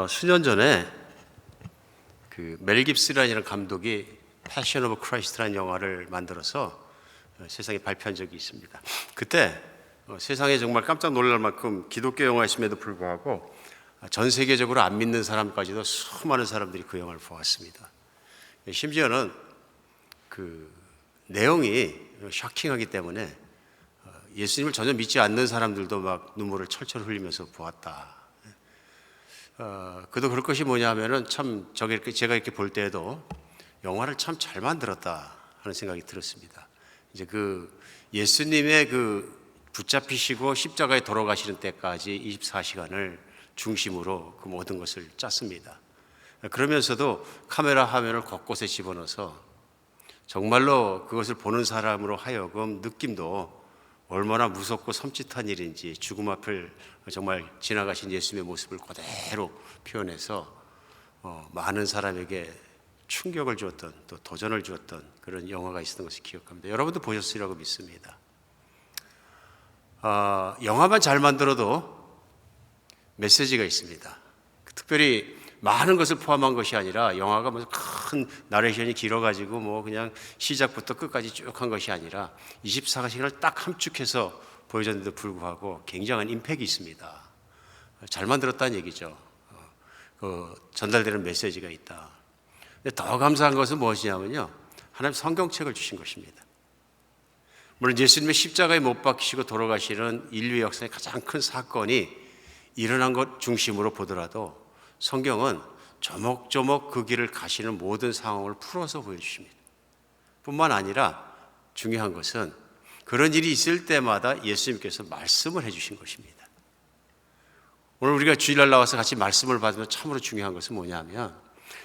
수년 전에 멜 깁슨이라는 감독이 패션 오브 크라이스트라는 영화를 만들어서 세상에 발표한 적이 있습니다. 그때 세상에 정말 깜짝 놀랄 만큼 기독교 영화였음에도 불구하고 전 세계적으로 안 믿는 사람까지도 수많은 사람들이 그 영화를 보았습니다. 심지어는 그 내용이 쇼킹하기 때문에 예수님을 전혀 믿지 않는 사람들도 막 눈물을 철철 흘리면서 보았다. 그도 그럴 것이 뭐냐 하면은 참 제가 이렇게 볼 때에도 영화를 참 잘 만들었다 하는 생각이 들었습니다. 이제 예수님의 붙잡히시고 십자가에 돌아가시는 때까지 24시간을 중심으로 그 모든 것을 짰습니다. 그러면서도 카메라 화면을 곳곳에 집어넣어서 정말로 그것을 보는 사람으로 하여금 느낌도 얼마나 무섭고 섬찟한 일인지 죽음 앞을 정말 지나가신 예수님의 모습을 그대로 표현해서 많은 사람에게 충격을 주었던 또 도전을 주었던 그런 영화가 있었던 것을 기억합니다. 여러분도 보셨으리라고 믿습니다. 영화만 잘 만들어도 메시지가 있습니다. 특별히 많은 것을 포함한 것이 아니라 영화가 무슨 큰 나레이션이 길어가지고 그냥 시작부터 끝까지 쭉 한 것이 아니라 24시간을 딱 함축해서 보여줬는데도 불구하고 굉장한 임팩이 있습니다. 잘 만들었다는 얘기죠. 전달되는 메시지가 있다. 근데 더 감사한 것은 무엇이냐면요, 하나님 성경책을 주신 것입니다. 물론 예수님의 십자가에 못 박히시고 돌아가시는 인류의 역사의 가장 큰 사건이 일어난 것 중심으로 보더라도 성경은 조목조목 그 길을 가시는 모든 상황을 풀어서 보여주십니다. 뿐만 아니라 중요한 것은 그런 일이 있을 때마다 예수님께서 말씀을 해주신 것입니다. 오늘 우리가 주일날 나와서 같이 말씀을 받으면 참으로 중요한 것은 뭐냐면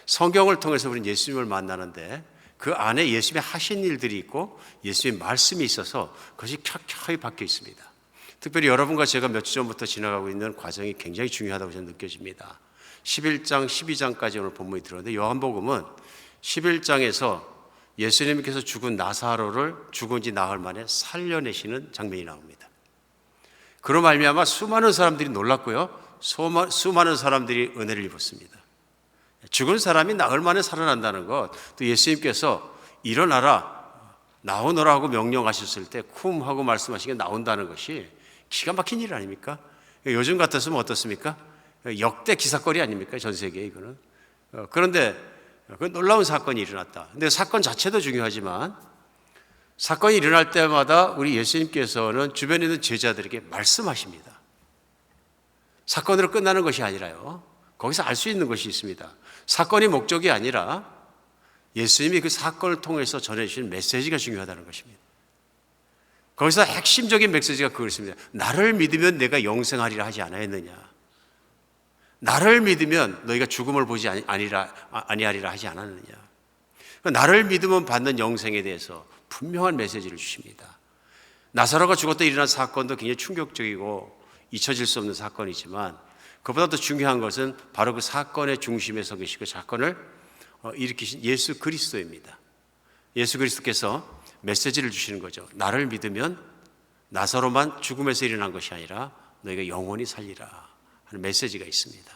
성경을 통해서 우리는 예수님을 만나는데 그 안에 예수님의 하신 일들이 있고 예수님의 말씀이 있어서 그것이 켜켜이 박혀 있습니다. 특별히 여러분과 제가 몇 주 전부터 지나가고 있는 과정이 굉장히 중요하다고 저는 느껴집니다. 11장, 12장까지 오늘 본문이 들었는데 요한복음은 11장에서 예수님께서 죽은 나사로를 죽은 지 나흘 만에 살려내시는 장면이 나옵니다. 그로 말미암아 수많은 사람들이 놀랐고요, 수많은 사람들이 은혜를 입었습니다. 죽은 사람이 나흘 만에 살아난다는 것, 또 예수님께서 일어나라, 나오너라 하고 명령하셨을 때 쿰 하고 말씀하시게 나온다는 것이 기가 막힌 일 아닙니까? 요즘 같았으면 어떻습니까? 역대 기사거리 아닙니까? 전 세계에 이거는. 그런데 그 놀라운 사건이 일어났다. 근데 사건 자체도 중요하지만 사건이 일어날 때마다 우리 예수님께서는 주변에 있는 제자들에게 말씀하십니다. 사건으로 끝나는 것이 아니라요, 거기서 알 수 있는 것이 있습니다. 사건이 목적이 아니라 예수님이 그 사건을 통해서 전해주신 메시지가 중요하다는 것입니다. 거기서 핵심적인 메시지가 그것입니다. 나를 믿으면 내가 영생하리라 하지 않았느냐. 나를 믿으면 너희가 죽음을 보지 아니하리라 하지 않았느냐. 나를 믿으면 받는 영생에 대해서 분명한 메시지를 주십니다. 나사로가 죽었다 일어난 사건도 굉장히 충격적이고 잊혀질 수 없는 사건이지만 그보다 더 중요한 것은 바로 그 사건의 중심에 서 계시고 사건을 일으키신 예수 그리스도입니다. 예수 그리스도께서 메시지를 주시는 거죠. 나를 믿으면 나사로만 죽음에서 일어난 것이 아니라 너희가 영원히 살리라 하는 메시지가 있습니다.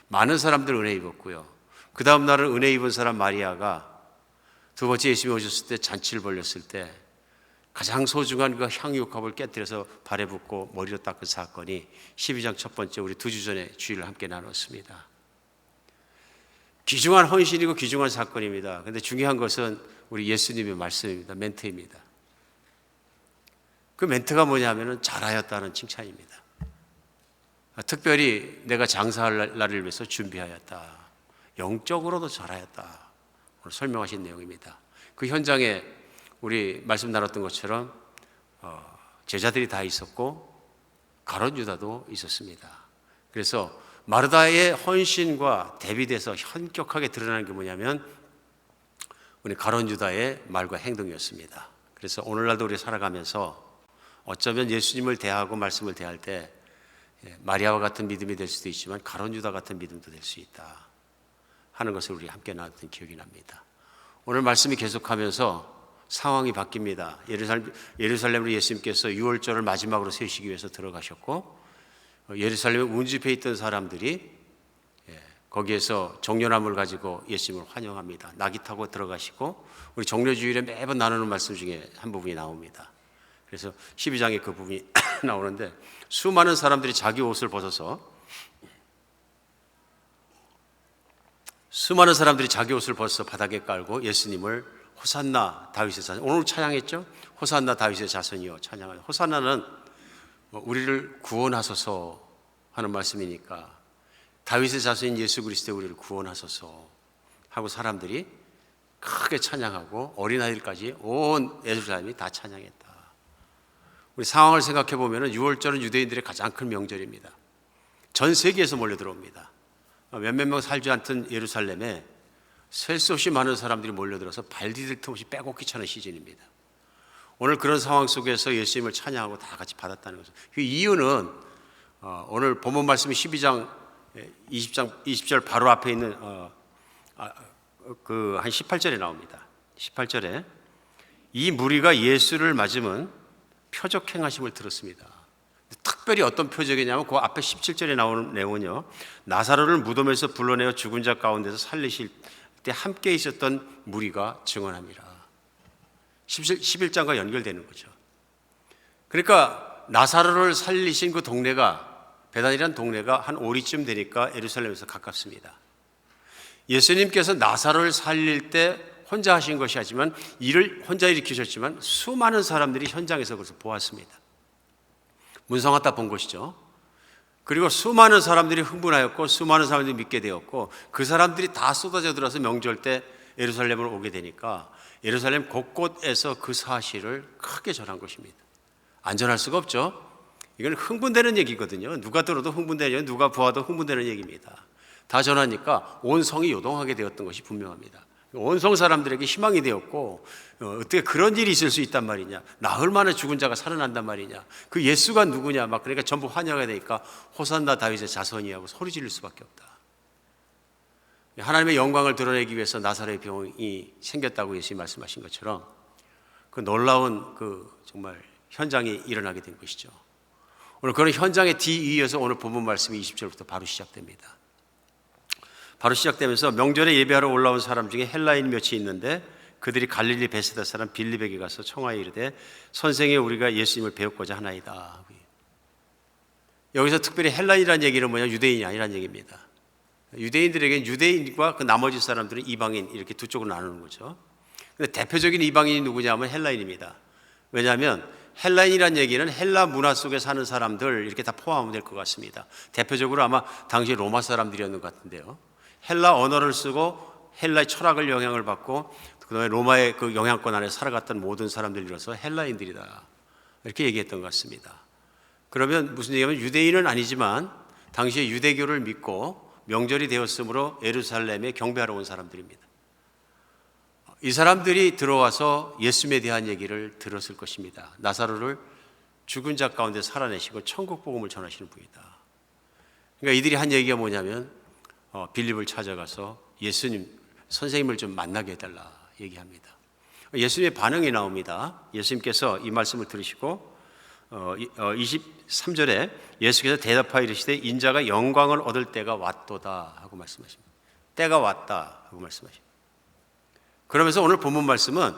많은 사람들 은혜 입었고요, 그 다음 날은 은혜 입은 사람 마리아가 두 번째 예수님이 오셨을 때 잔치를 벌렸을 때 가장 소중한 그 향유컵을 깨뜨려서 발에 붓고 머리로 닦은 사건이 12장 첫 번째 우리 2주 전에 주일을 함께 나눴습니다. 귀중한 헌신이고 귀중한 사건입니다. 그런데 중요한 것은 우리 예수님의 말씀입니다. 멘트입니다. 그 멘트가 뭐냐면은 잘하였다는 칭찬입니다. 특별히 내가 장사할 날을 위해서 준비하였다, 영적으로도 잘하였다, 오늘 설명하신 내용입니다. 그 현장에 우리 말씀 나눴던 것처럼 제자들이 다 있었고 가룟 유다도 있었습니다. 그래서 마르다의 헌신과 대비돼서 현격하게 드러나는 게 뭐냐면 우리 가룟 유다의 말과 행동이었습니다. 그래서 오늘날도 우리 살아가면서 어쩌면 예수님을 대하고 말씀을 대할 때 마리아와 같은 믿음이 될 수도 있지만 가룟 유다 같은 믿음도 될 수 있다 하는 것을 우리 함께 나눴던 기억이 납니다. 오늘 말씀이 계속하면서 상황이 바뀝니다. 예루살렘으로 예수님께서 유월절을 마지막으로 세우시기 위해서 들어가셨고 예루살렘에 운집해 있던 사람들이 거기에서 정려나무를 가지고 예수님을 환영합니다. 나귀 타고 들어가시고 우리 정려주일에 매번 나누는 말씀 중에 한 부분이 나옵니다. 그래서 12장에 그 부분이 나오는데 수많은 사람들이 자기 옷을 벗어서 바닥에 깔고 예수님을 호산나 다윗의 자손, 오늘 찬양했죠? 호산나 다윗의 자손이요 찬양하는 호산나는 우리를 구원하소서 하는 말씀이니까 다윗의 자손인 예수 그리스도 우리를 구원하소서 하고 사람들이 크게 찬양하고 어린아이들까지 온 예루살렘이 다 찬양했다. 우리 상황을 생각해 보면 6월절은 유대인들의 가장 큰 명절입니다. 전 세계에서 몰려 들어옵니다. 몇몇 명 살지 않던 예루살렘에 셀 수 없이 많은 사람들이 몰려들어서 발 디딜 틈 없이 빼곡히 차는 시즌입니다. 오늘 그런 상황 속에서 예수님을 찬양하고 다 같이 받았다는 것은 그 이유는 오늘 본문 말씀이 12장 20절 바로 앞에 있는 그 한 18절에 나옵니다. 18절에 이 무리가 예수를 맞으면 표적 행하심을 들었습니다. 특별히 어떤 표적이냐면 그 앞에 17절에 나오는 내용은요, 나사로를 무덤에서 불러내어 죽은 자 가운데서 살리실 때 함께 있었던 무리가 증언합니다. 11장과 연결되는 거죠. 그러니까 나사로를 살리신 그 동네가, 베단이라는 동네가 한 오리쯤 되니까 예루살렘에서 가깝습니다. 예수님께서 나사로를 살릴 때 혼자 하신 것이 하지만 일을 혼자 일으키셨지만 수많은 사람들이 현장에서 그것을 보았습니다. 문성하다 본 것이죠. 그리고 수많은 사람들이 흥분하였고 수많은 사람들이 믿게 되었고 그 사람들이 다 쏟아져 들어서 명절 때 예루살렘으로 오게 되니까 예루살렘 곳곳에서 그 사실을 크게 전한 것입니다. 안 전할 수가 없죠. 이건 흥분되는 얘기거든요. 누가 들어도 흥분되는, 누가 보아도 흥분되는 얘기입니다. 다 전하니까 온 성이 요동하게 되었던 것이 분명합니다. 온 성 사람들에게 희망이 되었고 어떻게 그런 일이 있을 수 있단 말이냐, 나흘 만에 죽은 자가 살아난단 말이냐, 그 예수가 누구냐, 막 그러니까 전부 환영하게 되니까 호산나 다윗의 자손이 하고 소리 지를 수밖에 없다. 하나님의 영광을 드러내기 위해서 나사렛의 병이 생겼다고 예수님이 말씀하신 것처럼 그 놀라운 그 정말 현장이 일어나게 된 것이죠. 오늘 그런 현장에 뒤이어서 오늘 본문 말씀이 20절부터 바로 시작됩니다. 바로 시작되면서 명절에 예배하러 올라온 사람 중에 헬라인 몇이 있는데 그들이 갈릴리 베세다 사람 빌립에게 가서 청하에 이르되 선생이 우리가 예수님을 배우고자 하나이다. 여기서 특별히 헬라인이라는 얘기는 뭐냐, 유대인이 아니라는 얘기입니다. 유대인들에게는 유대인과 그 나머지 사람들은 이방인 이렇게 두 쪽으로 나누는 거죠. 근데 대표적인 이방인이 누구냐면 헬라인입니다. 왜냐하면 헬라인이라는 얘기는 헬라 문화 속에 사는 사람들 이렇게 다 포함하면 될 것 같습니다. 대표적으로 아마 당시 로마 사람들이었는 것 같은데요. 헬라 언어를 쓰고 헬라의 철학을 영향을 받고 그다음에 로마의 그 영향권 안에 살아갔던 모든 사람들이라서 헬라인들이다 이렇게 얘기했던 것 같습니다. 그러면 무슨 얘기냐면 유대인은 아니지만 당시에 유대교를 믿고 명절이 되었으므로 예루살렘에 경배하러 온 사람들입니다. 이 사람들이 들어와서 예수님에 대한 얘기를 들었을 것입니다. 나사로를 죽은 자 가운데 살아내시고 천국 복음을 전하시는 분이다. 그러니까 이들이 한 얘기가 뭐냐면 빌립을 찾아가서 예수님 선생님을 좀 만나게 해달라 얘기합니다. 예수님의 반응이 나옵니다. 예수님께서 이 말씀을 들으시고 23절에 예수께서 대답하여 이르시되 인자가 영광을 얻을 때가 왔도다 하고 말씀하십니다. 때가 왔다 하고 말씀하십니다. 그러면서 오늘 본문 말씀은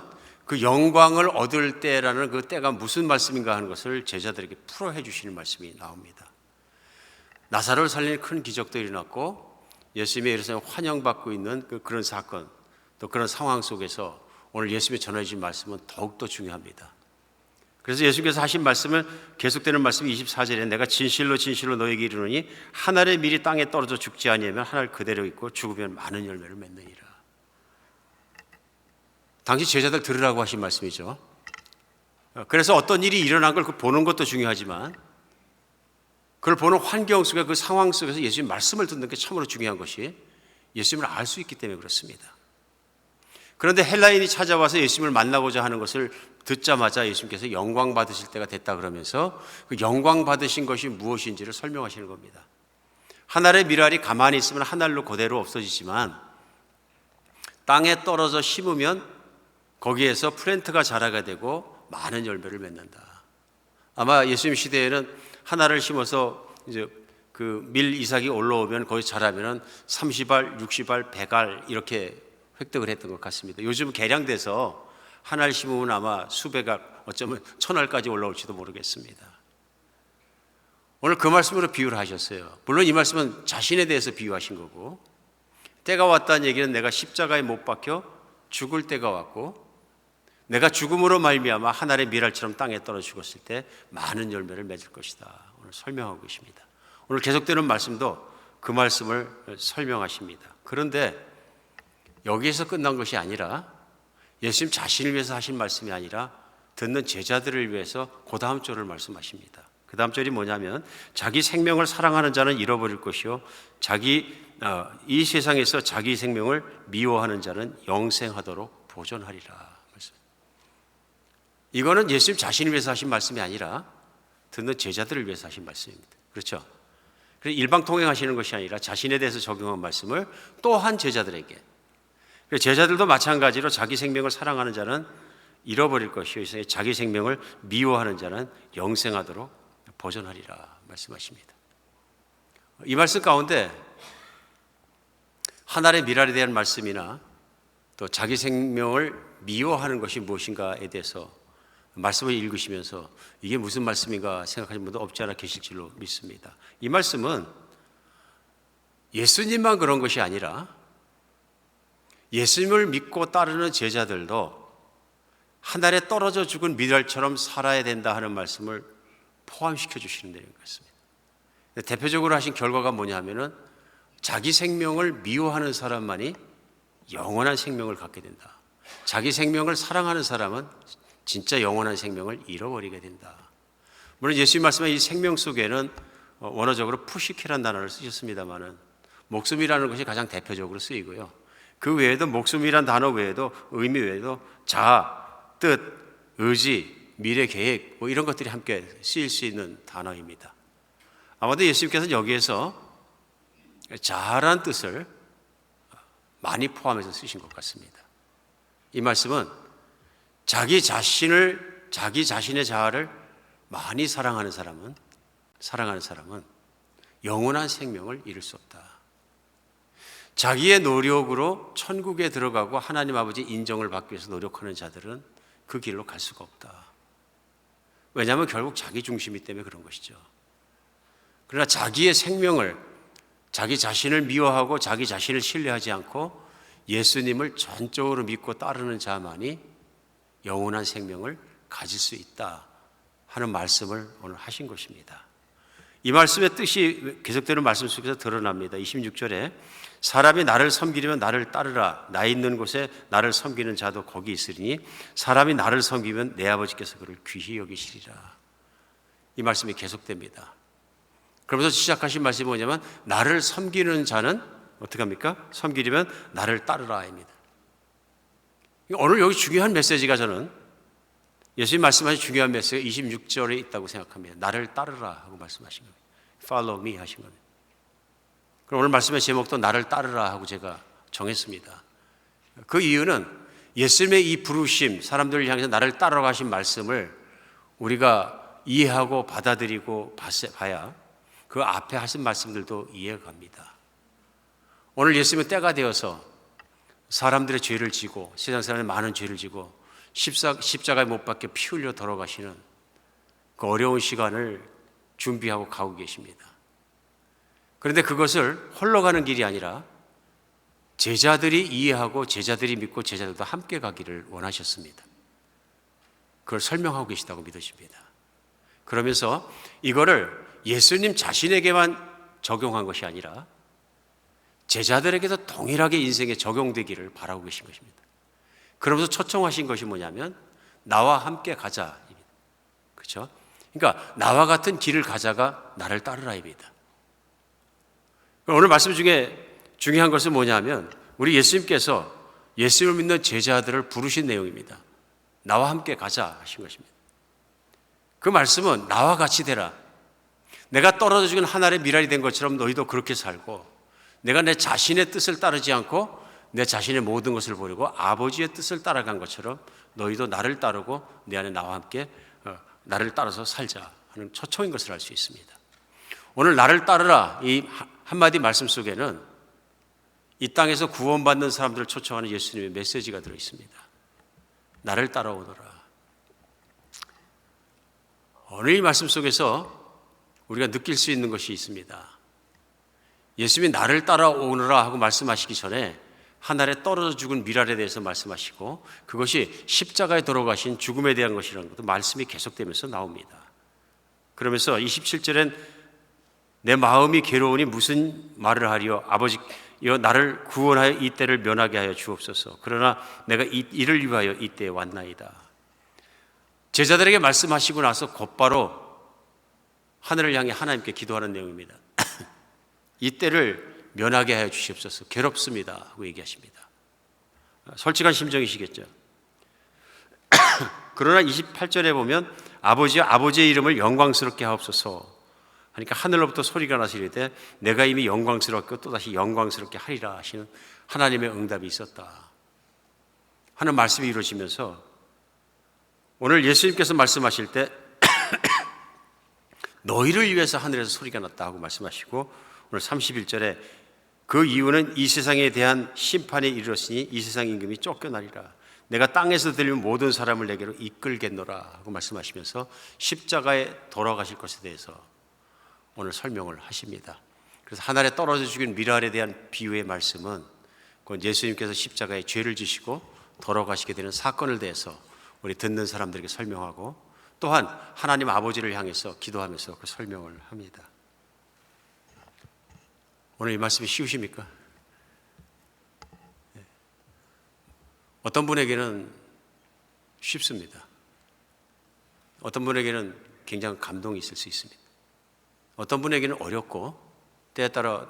그 영광을 얻을 때라는 그 때가 무슨 말씀인가 하는 것을 제자들에게 풀어해 주시는 말씀이 나옵니다. 나사로를 살리는 큰 기적도 일어났고 예수님의 예루살렘 환영받고 있는 그런 사건, 또 그런 상황 속에서 오늘 예수님이 전해 주신 말씀은 더욱더 중요합니다. 그래서 예수님께서 하신 말씀은 계속되는 말씀이 24절에 내가 진실로 진실로 너에게 이르노니 한 알의 밀이 땅에 떨어져 죽지 아니하면 한 알 그대로 있고 죽으면 많은 열매를 맺느니라. 당시 제자들 들으라고 하신 말씀이죠. 그래서 어떤 일이 일어난 걸 보는 것도 중요하지만 그걸 보는 환경 속에 그 상황 속에서 예수님 말씀을 듣는 게 참으로 중요한 것이 예수님을 알 수 있기 때문에 그렇습니다. 그런데 헬라인이 찾아와서 예수님을 만나고자 하는 것을 듣자마자 예수님께서 영광 받으실 때가 됐다 그러면서 그 영광 받으신 것이 무엇인지를 설명하시는 겁니다. 한 알의 밀알이 가만히 있으면 한 알로 그대로 없어지지만 땅에 떨어져 심으면 거기에서 플랜트가 자라게 되고 많은 열매를 맺는다. 아마 예수님 시대에는 하나를 심어서 이제 그 밀 이삭이 올라오면 거기 자라면은 30알, 60알, 100알 이렇게 획득을 했던 것 같습니다. 요즘 개량돼서 한 알 심으면 아마 수백 알, 어쩌면 1000알까지 올라올지도 모르겠습니다. 오늘 그 말씀으로 비유를 하셨어요. 물론 이 말씀은 자신에 대해서 비유하신 거고, 때가 왔다는 얘기는 내가 십자가에 못 박혀 죽을 때가 왔고, 내가 죽음으로 말미암아 한 알의 밀알처럼 땅에 떨어 죽었을 때 많은 열매를 맺을 것이다. 오늘 설명하고 계십니다. 오늘 계속되는 말씀도 그 말씀을 설명하십니다. 그런데 여기에서 끝난 것이 아니라 예수님 자신을 위해서 하신 말씀이 아니라 듣는 제자들을 위해서 그 다음 절을 말씀하십니다. 그 다음 절이 뭐냐면 자기 생명을 사랑하는 자는 잃어버릴 것이요 이 세상에서 자기 생명을 미워하는 자는 영생하도록 보존하리라. 이거는 예수님 자신을 위해서 하신 말씀이 아니라 듣는 제자들을 위해서 하신 말씀입니다. 그렇죠? 그래서 일방 통행하시는 것이 아니라 자신에 대해서 적용한 말씀을 또 한 제자들에게, 제자들도 마찬가지로 자기 생명을 사랑하는 자는 잃어버릴 것이요 자기 생명을 미워하는 자는 영생하도록 보존하리라 말씀하십니다. 이 말씀 가운데 한 알의 밀알에 대한 말씀이나 또 자기 생명을 미워하는 것이 무엇인가에 대해서 말씀을 읽으시면서 이게 무슨 말씀인가 생각하시는 분도 없지 않아 계실 줄로 믿습니다. 이 말씀은 예수님만 그런 것이 아니라 예수님을 믿고 따르는 제자들도 하늘에 떨어져 죽은 밀알처럼 살아야 된다 하는 말씀을 포함시켜 주시는 내용 같습니다. 대표적으로 하신 결과가 뭐냐 하면은 자기 생명을 미워하는 사람만이 영원한 생명을 갖게 된다. 자기 생명을 사랑하는 사람은 진짜 영원한 생명을 잃어버리게 된다. 물론 예수님 말씀에 이 생명 속에는 원어적으로 푸시케라는 단어를 쓰셨습니다만은 목숨이라는 것이 가장 대표적으로 쓰이고요. 그 외에도 목숨이란 단어 외에도 의미 외에도 자아, 뜻, 의지, 미래 계획 뭐 이런 것들이 함께 쓰일 수 있는 단어입니다. 아마도 예수님께서는 여기에서 자아란 뜻을 많이 포함해서 쓰신 것 같습니다. 이 말씀은 자기 자신의 자아를 많이 사랑하는 사람은 영원한 생명을 잃을 수 없다. 자기의 노력으로 천국에 들어가고 하나님 아버지 인정을 받기 위해서 노력하는 자들은 그 길로 갈 수가 없다. 왜냐하면 결국 자기 중심이 때문에 그런 것이죠. 그러나 자기의 생명을, 자기 자신을 미워하고 자기 자신을 신뢰하지 않고 예수님을 전적으로 믿고 따르는 자만이 영원한 생명을 가질 수 있다 하는 말씀을 오늘 하신 것입니다. 이 말씀의 뜻이 계속되는 말씀 속에서 드러납니다. 26절에 사람이 나를 섬기려면 나를 따르라. 나 있는 곳에 나를 섬기는 자도 거기 있으리니 사람이 나를 섬기면 내 아버지께서 그를 귀히 여기시리라. 이 말씀이 계속됩니다. 그러면서 시작하신 말씀이 뭐냐면 나를 섬기는 자는 어떻게 합니까? 섬기려면 나를 따르라입니다. 오늘 여기 중요한 메시지가 저는 예수님 말씀하신 중요한 메시지가 26절에 있다고 생각합니다. 나를 따르라 하고 말씀하신 겁니다. Follow me 하신 겁니다. 그럼 오늘 말씀의 제목도 나를 따르라 하고 제가 정했습니다. 그 이유는 예수님의 이 부르심, 사람들을 향해서 나를 따르라고 하신 말씀을 우리가 이해하고 받아들이고 봐야 그 앞에 하신 말씀들도 이해가 갑니다. 오늘 예수님은 때가 되어서 사람들의 죄를 지고 세상 사람의 많은 죄를 지고 십자가에 못 박혀 피 흘려 돌아가시는 그 어려운 시간을 준비하고 가고 계십니다. 그런데 그것을 홀로 가는 길이 아니라 제자들이 이해하고 제자들이 믿고 제자들도 함께 가기를 원하셨습니다. 그걸 설명하고 계시다고 믿으십니다. 그러면서 이거를 예수님 자신에게만 적용한 것이 아니라 제자들에게도 동일하게 인생에 적용되기를 바라고 계신 것입니다. 그러면서 초청하신 것이 뭐냐면 나와 함께 가자입니다. 그렇죠? 그러니까 나와 같은 길을 가자가 나를 따르라입니다. 오늘 말씀 중에 중요한 것은 뭐냐면 우리 예수님께서 예수님을 믿는 제자들을 부르신 내용입니다. 나와 함께 가자 하신 것입니다. 그 말씀은 나와 같이 되라. 내가 떨어져 죽은 하늘의 밀알이 된 것처럼 너희도 그렇게 살고 내가 내 자신의 뜻을 따르지 않고 내 자신의 모든 것을 버리고 아버지의 뜻을 따라간 것처럼 너희도 나를 따르고 내 안에 나와 함께 나를 따라서 살자 하는 초청인 것을 알 수 있습니다. 오늘 나를 따르라 이 한마디 말씀 속에는 이 땅에서 구원받는 사람들을 초청하는 예수님의 메시지가 들어 있습니다. 나를 따라오너라. 오늘 이 말씀 속에서 우리가 느낄 수 있는 것이 있습니다. 예수님이 나를 따라오너라 하고 말씀하시기 전에 하늘에 떨어져 죽은 미랄에 대해서 말씀하시고 그것이 십자가에 돌아가신 죽음에 대한 것이라는 것도 말씀이 계속되면서 나옵니다. 그러면서 27절엔 내 마음이 괴로우니 무슨 말을 하리요 아버지여 나를 구원하여 이 때를 면하게 하여 주옵소서. 그러나 내가 이를 위하여 이 때에 왔나이다. 제자들에게 말씀하시고 나서 곧바로 하늘을 향해 하나님께 기도하는 내용입니다. 이 때를 면하게 하여 주시옵소서. 괴롭습니다 하고 얘기하십니다. 솔직한 심정이시겠죠. 그러나 28절에 보면 아버지여 아버지의 이름을 영광스럽게 하옵소서 하니까 하늘로부터 소리가 나서 이르되 내가 이미 영광스럽고 또다시 영광스럽게 하리라 하시는 하나님의 응답이 있었다 하는 말씀이 이루어지면서 오늘 예수님께서 말씀하실 때 너희를 위해서 하늘에서 소리가 났다 하고 말씀하시고 오늘 31절에 그 이유는 이 세상에 대한 심판이 이르렀으니 이 세상 임금이 쫓겨나리라. 내가 땅에서 들리는 모든 사람을 내게로 이끌겠노라 하고 말씀하시면서 십자가에 돌아가실 것에 대해서 오늘 설명을 하십니다. 그래서 하늘에 떨어져 죽인 미랄에 대한 비유의 말씀은 곧 예수님께서 십자가에 죄를 지시고 돌아가시게 되는 사건을 대해서 우리 듣는 사람들에게 설명하고 또한 하나님 아버지를 향해서 기도하면서 그 설명을 합니다. 오늘 이 말씀이 쉬우십니까? 어떤 분에게는 쉽습니다. 어떤 분에게는 굉장히 감동이 있을 수 있습니다. 어떤 분에게는 어렵고 때에 따라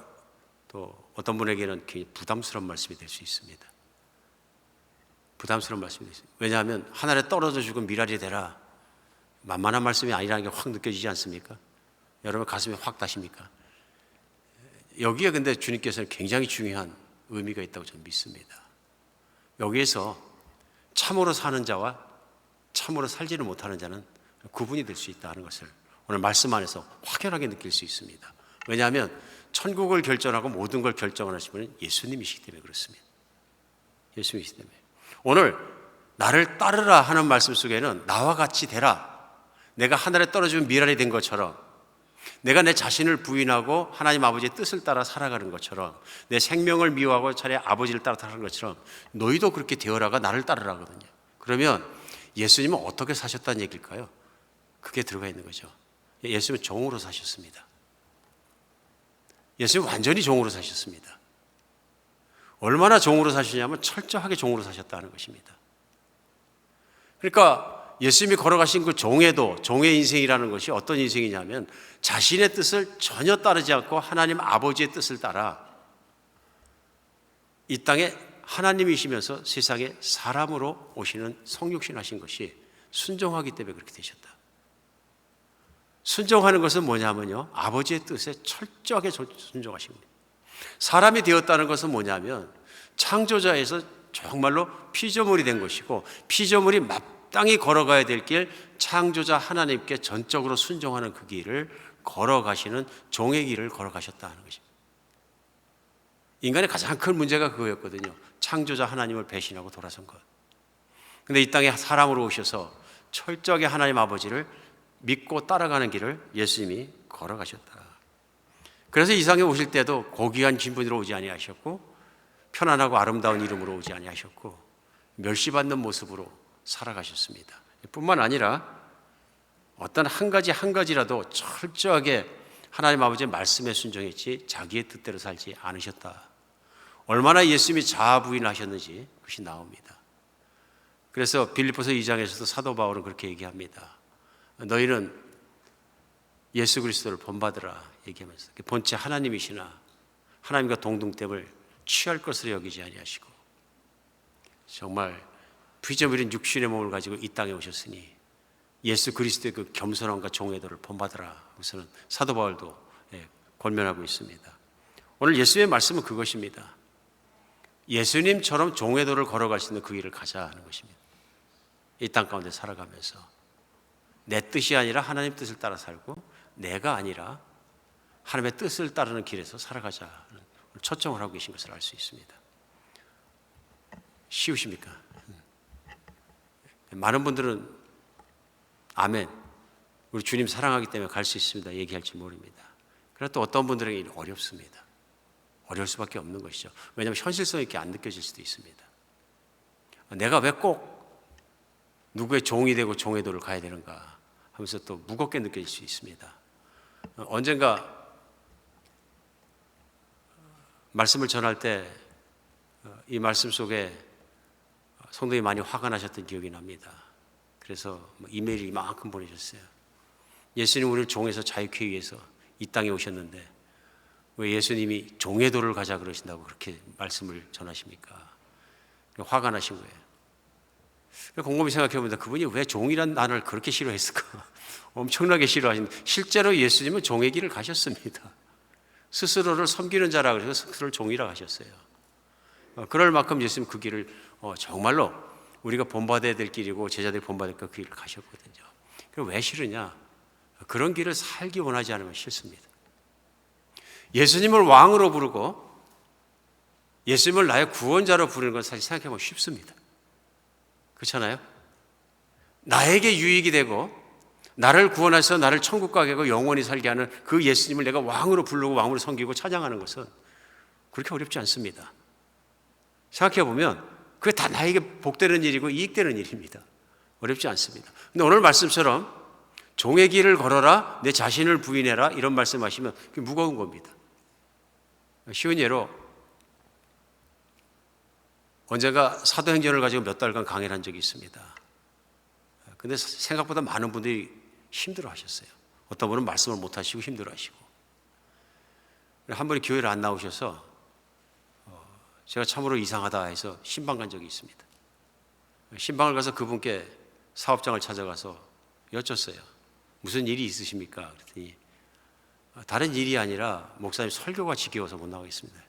또 어떤 분에게는 굉장히 부담스러운 말씀이 될 수 있습니다. 부담스러운 말씀이 있습니다. 왜냐하면 하늘에 떨어져 죽은 미랄이 되라 만만한 말씀이 아니라는 게 확 느껴지지 않습니까? 여러분 가슴에 확 다십니까? 여기에 근데 주님께서는 굉장히 중요한 의미가 있다고 저는 믿습니다. 여기에서 참으로 사는 자와 참으로 살지를 못하는 자는 구분이 될 수 있다는 것을 오늘 말씀 안에서 확연하게 느낄 수 있습니다. 왜냐하면 천국을 결정하고 모든 걸 결정하시는 분은 예수님이시기 때문에 그렇습니다. 예수님이시기 때문에 오늘 나를 따르라 하는 말씀 속에는 나와 같이 되라 내가 하늘에 떨어지는 미랄이 된 것처럼 내가 내 자신을 부인하고 하나님 아버지의 뜻을 따라 살아가는 것처럼 내 생명을 미워하고 차라리 아버지를 따라 살아가는 것처럼 너희도 그렇게 되어라가 나를 따르라거든요. 그러면 예수님은 어떻게 사셨다는 얘기일까요? 그게 들어가 있는 거죠. 예수님은 종으로 사셨습니다. 예수님은 완전히 종으로 사셨습니다. 얼마나 종으로 사시냐면 철저하게 종으로 사셨다는 것입니다. 그러니까 예수님이 걸어가신 그 종의 인생이라는 것이 어떤 인생이냐면 자신의 뜻을 전혀 따르지 않고 하나님 아버지의 뜻을 따라 이 땅에 하나님이시면서 세상에 사람으로 오시는 성육신 하신 것이 순종하기 때문에 그렇게 되셨다. 순종하는 것은 뭐냐면요 아버지의 뜻에 철저하게 순종하십니다. 사람이 되었다는 것은 뭐냐면 창조자에서 정말로 피조물이 된 것이고 피조물이 마땅히 걸어가야 될 길 창조자 하나님께 전적으로 순종하는 그 길을 걸어가시는 종의 길을 걸어가셨다는 것입니다. 인간의 가장 큰 문제가 그거였거든요. 창조자 하나님을 배신하고 돌아선 것. 그런데 이 땅에 사람으로 오셔서 철저하게 하나님 아버지를 믿고 따라가는 길을 예수님이 걸어가셨다. 그래서 이 세상에 오실 때도 고귀한 신분으로 오지 아니하셨고 편안하고 아름다운 이름으로 오지 아니하셨고 멸시받는 모습으로 살아가셨습니다. 뿐만 아니라 어떤 한 가지라도 철저하게 하나님 아버지의 말씀에 순종했지 자기의 뜻대로 살지 않으셨다. 얼마나 예수님이 자아부인하셨는지 그것이 나옵니다. 그래서 빌립보서 2장에서도 사도 바울은 그렇게 얘기합니다. 너희는 예수 그리스도를 본받으라 얘기하면서 본체 하나님이시나 하나님과 동등됨을 취할 것으로 여기지 아니하시고 정말 피조물인 육신의 몸을 가지고 이 땅에 오셨으니 예수 그리스도의 그 겸손함과 종애도를 본받으라. 우선은 사도 바울도 권면하고 있습니다. 오늘 예수의 말씀은 그것입니다. 예수님처럼 종애도를 걸어갈 수 있는 그 길을 가자 하는 것입니다. 이 땅 가운데 살아가면서 내 뜻이 아니라 하나님 뜻을 따라 살고 내가 아니라 하나님의 뜻을 따르는 길에서 살아가자는 초청을 하고 계신 것을 알 수 있습니다. 쉬우십니까? 많은 분들은 아멘, 우리 주님 사랑하기 때문에 갈 수 있습니다 얘기할지 모릅니다. 그러나 또 어떤 분들에게 어렵습니다. 어려울 수밖에 없는 것이죠. 왜냐하면 현실성 있게 안 느껴질 수도 있습니다. 내가 왜 꼭 누구의 종이 되고 종의 도를 가야 되는가 하면서 또 무겁게 느껴질 수 있습니다. 언젠가 말씀을 전할 때 이 말씀 속에 성도님이 많이 화가 나셨던 기억이 납니다. 그래서 이메일을 이만큼 보내셨어요. 예수님 우리를 종에서 자유케 위해서 이 땅에 오셨는데 왜 예수님이 종의 도를 가자 그러신다고 그렇게 말씀을 전하십니까? 화가 나신 거예요. 곰곰이 생각해보면 그분이 왜 종이란 단어를 그렇게 싫어했을까? 엄청나게 싫어하시는데 실제로 예수님은 종의 길을 가셨습니다. 스스로를 섬기는 자라 그래서 스스로를 종이라 하셨어요. 그럴 만큼 예수님 그 길을 정말로 우리가 본받아야 될 길이고 제자들이 본받을 그 길을 가셨거든요. 그럼 왜 싫으냐? 그런 길을 살기 원하지 않으면 싫습니다. 예수님을 왕으로 부르고 예수님을 나의 구원자로 부르는 건 사실 생각해보면 쉽습니다. 그렇잖아요? 나에게 유익이 되고 나를 구원해서 나를 천국 가게 하고 영원히 살게 하는 그 예수님을 내가 왕으로 부르고 왕으로 섬기고 찬양하는 것은 그렇게 어렵지 않습니다. 생각해보면 그게 다 나에게 복되는 일이고 이익되는 일입니다. 어렵지 않습니다. 근데 오늘 말씀처럼 종의 길을 걸어라, 내 자신을 부인해라 이런 말씀하시면 그게 무거운 겁니다. 쉬운 예로 언젠가 사도행전을 가지고 몇 달간 강의를 한 적이 있습니다. 근데 생각보다 많은 분들이 힘들어 하셨어요. 어떤 분은 말씀을 못 하시고 힘들어 하시고. 한 분이 교회를 안 나오셔서 제가 참으로 이상하다 해서 신방 간 적이 있습니다. 신방을 가서 그분께 사업장을 찾아가서 여쭸어요. 무슨 일이 있으십니까? 그랬더니 다른 일이 아니라 목사님 설교가 지겨워서 못 나가겠습니다.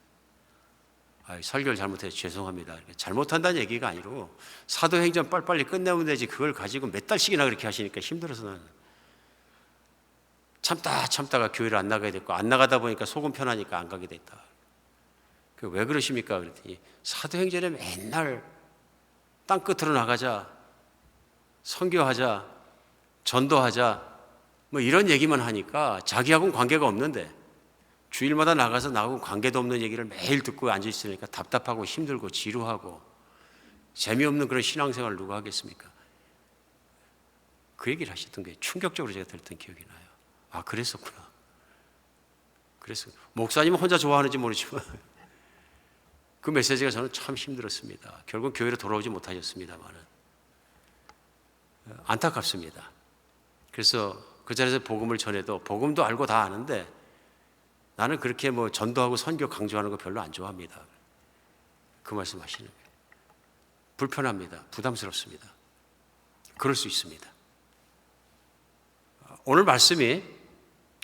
설교를 잘못해서 죄송합니다. 잘못한다는 얘기가 아니고 사도행전 빨리빨리 끝내면 되지 그걸 가지고 몇 달씩이나 그렇게 하시니까 힘들어서 나는 참다가 교회를 안 나가게 됐고 안 나가다 보니까 속은 편하니까 안 가게 됐다. 왜 그러십니까? 그랬더니 사도행전에 맨날 땅끝으로 나가자, 선교하자, 전도하자 뭐 이런 얘기만 하니까 자기하고는 관계가 없는데 주일마다 나가서 나하고 관계도 없는 얘기를 매일 듣고 앉아있으니까 답답하고 힘들고 지루하고 재미없는 그런 신앙생활을 누가 하겠습니까? 그 얘기를 하셨던 게 충격적으로 제가 들었던 기억이 나요. 아, 그랬었구나. 그래서 목사님은 혼자 좋아하는지 모르지만 그 메시지가 저는 참 힘들었습니다. 결국 교회로 돌아오지 못하셨습니다만은 안타깝습니다. 그래서 그 자리에서 복음을 전해도 복음도 알고 다 아는데 나는 그렇게 뭐 전도하고 선교 강조하는 거 별로 안 좋아합니다. 그 말씀 하시는 거예요. 불편합니다. 부담스럽습니다. 그럴 수 있습니다. 오늘 말씀이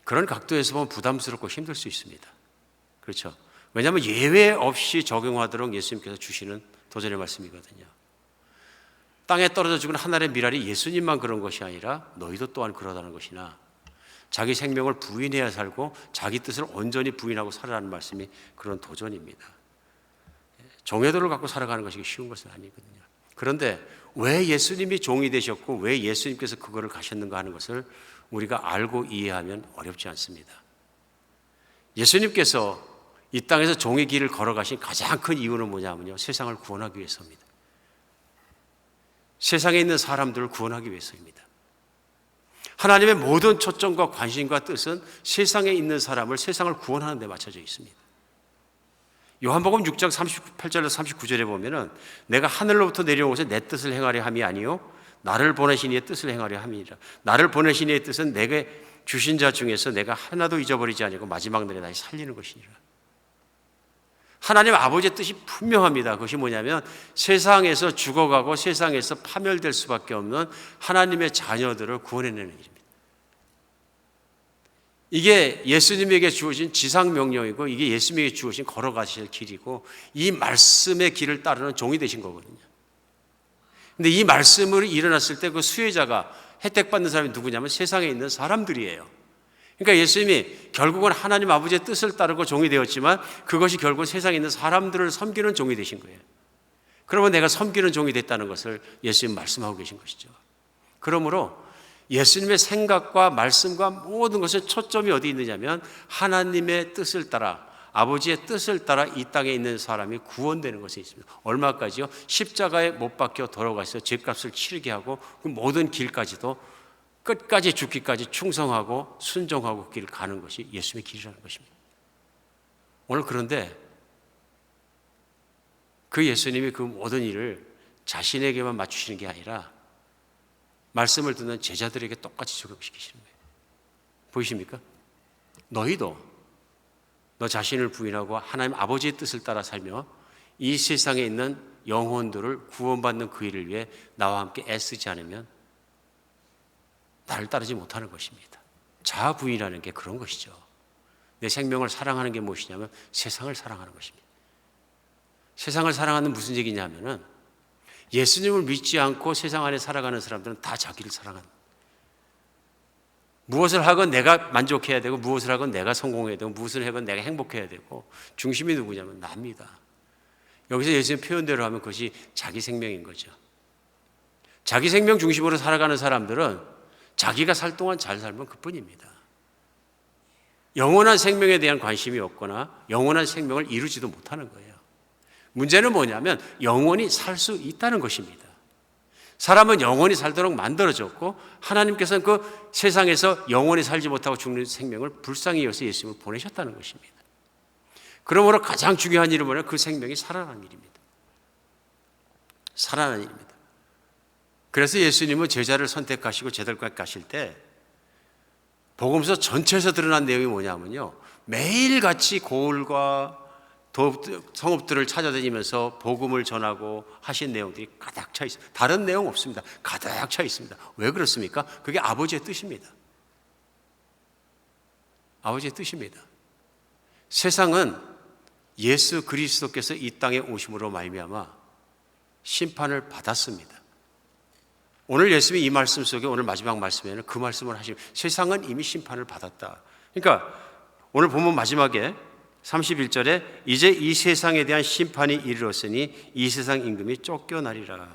그런 각도에서 보면 부담스럽고 힘들 수 있습니다. 그렇죠? 왜냐하면 예외 없이 적용하도록 예수님께서 주시는 도전의 말씀이거든요. 땅에 떨어져 죽은 하늘의 미랄이 예수님만 그런 것이 아니라 너희도 또한 그러다는 것이나 자기 생명을 부인해야 살고 자기 뜻을 온전히 부인하고 살아라는 말씀이 그런 도전입니다. 종의도를 갖고 살아가는 것이 쉬운 것은 아니거든요. 그런데 왜 예수님이 종이 되셨고 왜 예수님께서 그거를 가셨는가 하는 것을 우리가 알고 이해하면 어렵지 않습니다. 예수님께서 이 땅에서 종의 길을 걸어가신 가장 큰 이유는 뭐냐면요, 세상을 구원하기 위해서입니다. 세상에 있는 사람들을 구원하기 위해서입니다. 하나님의 모든 초점과 관심과 뜻은 세상에 있는 사람을 세상을 구원하는 데 맞춰져 있습니다. 요한복음 6장 38절에서 39절에 보면은 내가 하늘로부터 내려온 것은 내 뜻을 행하려 함이 아니요 나를 보내신 이의 뜻을 행하려 함이니라. 나를 보내신 이의 뜻은 내게 주신 자 중에서 내가 하나도 잊어버리지 아니고 마지막 날에 다시 살리는 것이니라. 하나님 아버지의 뜻이 분명합니다. 그것이 뭐냐면 세상에서 죽어가고 세상에서 파멸될 수밖에 없는 하나님의 자녀들을 구원해내는 일입니다. 이게 예수님에게 주어진 지상명령이고 이게 예수님에게 주어진 걸어가실 길이고 이 말씀의 길을 따르는 종이 되신 거거든요. 근데 이 말씀을 일어났을 때 그 수혜자가 혜택받는 사람이 누구냐면 세상에 있는 사람들이에요. 그러니까 예수님이 결국은 하나님 아버지의 뜻을 따르고 종이 되었지만 그것이 결국은 세상에 있는 사람들을 섬기는 종이 되신 거예요. 그러면 내가 섬기는 종이 됐다는 것을 예수님 말씀하고 계신 것이죠. 그러므로 예수님의 생각과 말씀과 모든 것의 초점이 어디 있느냐면 하나님의 뜻을 따라, 아버지의 뜻을 따라 이 땅에 있는 사람이 구원되는 것에 있습니다. 얼마까지요? 십자가에 못 박혀 돌아가서 죄값을 치르게 하고 그 모든 길까지도 끝까지 죽기까지 충성하고 순종하고 길 가는 것이 예수님의 길이라는 것입니다. 오늘 그런데 그 예수님이 그 모든 일을 자신에게만 맞추시는 게 아니라 말씀을 듣는 제자들에게 똑같이 적용시키시는 거예요. 보이십니까? 너희도 너 자신을 부인하고 하나님 아버지의 뜻을 따라 살며 이 세상에 있는 영혼들을 구원받는 그 일을 위해 나와 함께 애쓰지 않으면 나를 따르지 못하는 것입니다. 자아 부인하는 게 그런 것이죠. 내 생명을 사랑하는 게 무엇이냐면 세상을 사랑하는 것입니다. 세상을 사랑하는 무슨 얘기냐면은 예수님을 믿지 않고 세상 안에 살아가는 사람들은 다 자기를 사랑하는, 무엇을 하건 내가 만족해야 되고 무엇을 하건 내가 성공해야 되고 무엇을 하건 내가 행복해야 되고 중심이 누구냐면 나입니다. 여기서 예수님 표현대로 하면 그것이 자기 생명인 거죠. 자기 생명 중심으로 살아가는 사람들은 자기가 살 동안 잘 살면 그뿐입니다. 영원한 생명에 대한 관심이 없거나 영원한 생명을 이루지도 못하는 거예요. 문제는 뭐냐면 영원히 살 수 있다는 것입니다. 사람은 영원히 살도록 만들어졌고 하나님께서는 그 세상에서 영원히 살지 못하고 죽는 생명을 불쌍히 여기서 예수님을 보내셨다는 것입니다. 그러므로 가장 중요한 일은 뭐냐면 그 생명이 살아나는 일입니다. 살아나는 일입니다. 그래서 예수님은 제자를 선택하시고 제자들과 가실 때 복음서 전체에서 드러난 내용이 뭐냐면요, 매일같이 고을과 성읍들을 찾아다니면서 복음을 전하고 하신 내용들이 가득 차 있습니다. 다른 내용 없습니다. 가득 차 있습니다. 왜 그렇습니까? 그게 아버지의 뜻입니다. 아버지의 뜻입니다. 세상은 예수 그리스도께서 이 땅에 오심으로 말미암아 심판을 받았습니다. 오늘 예수님이 이 말씀 속에 오늘 마지막 말씀에는 그 말씀을 하십니다. 세상은 이미 심판을 받았다. 그러니까 오늘 본문 마지막에 31절에 이제 이 세상에 대한 심판이 이르렀으니 이 세상 임금이 쫓겨나리라.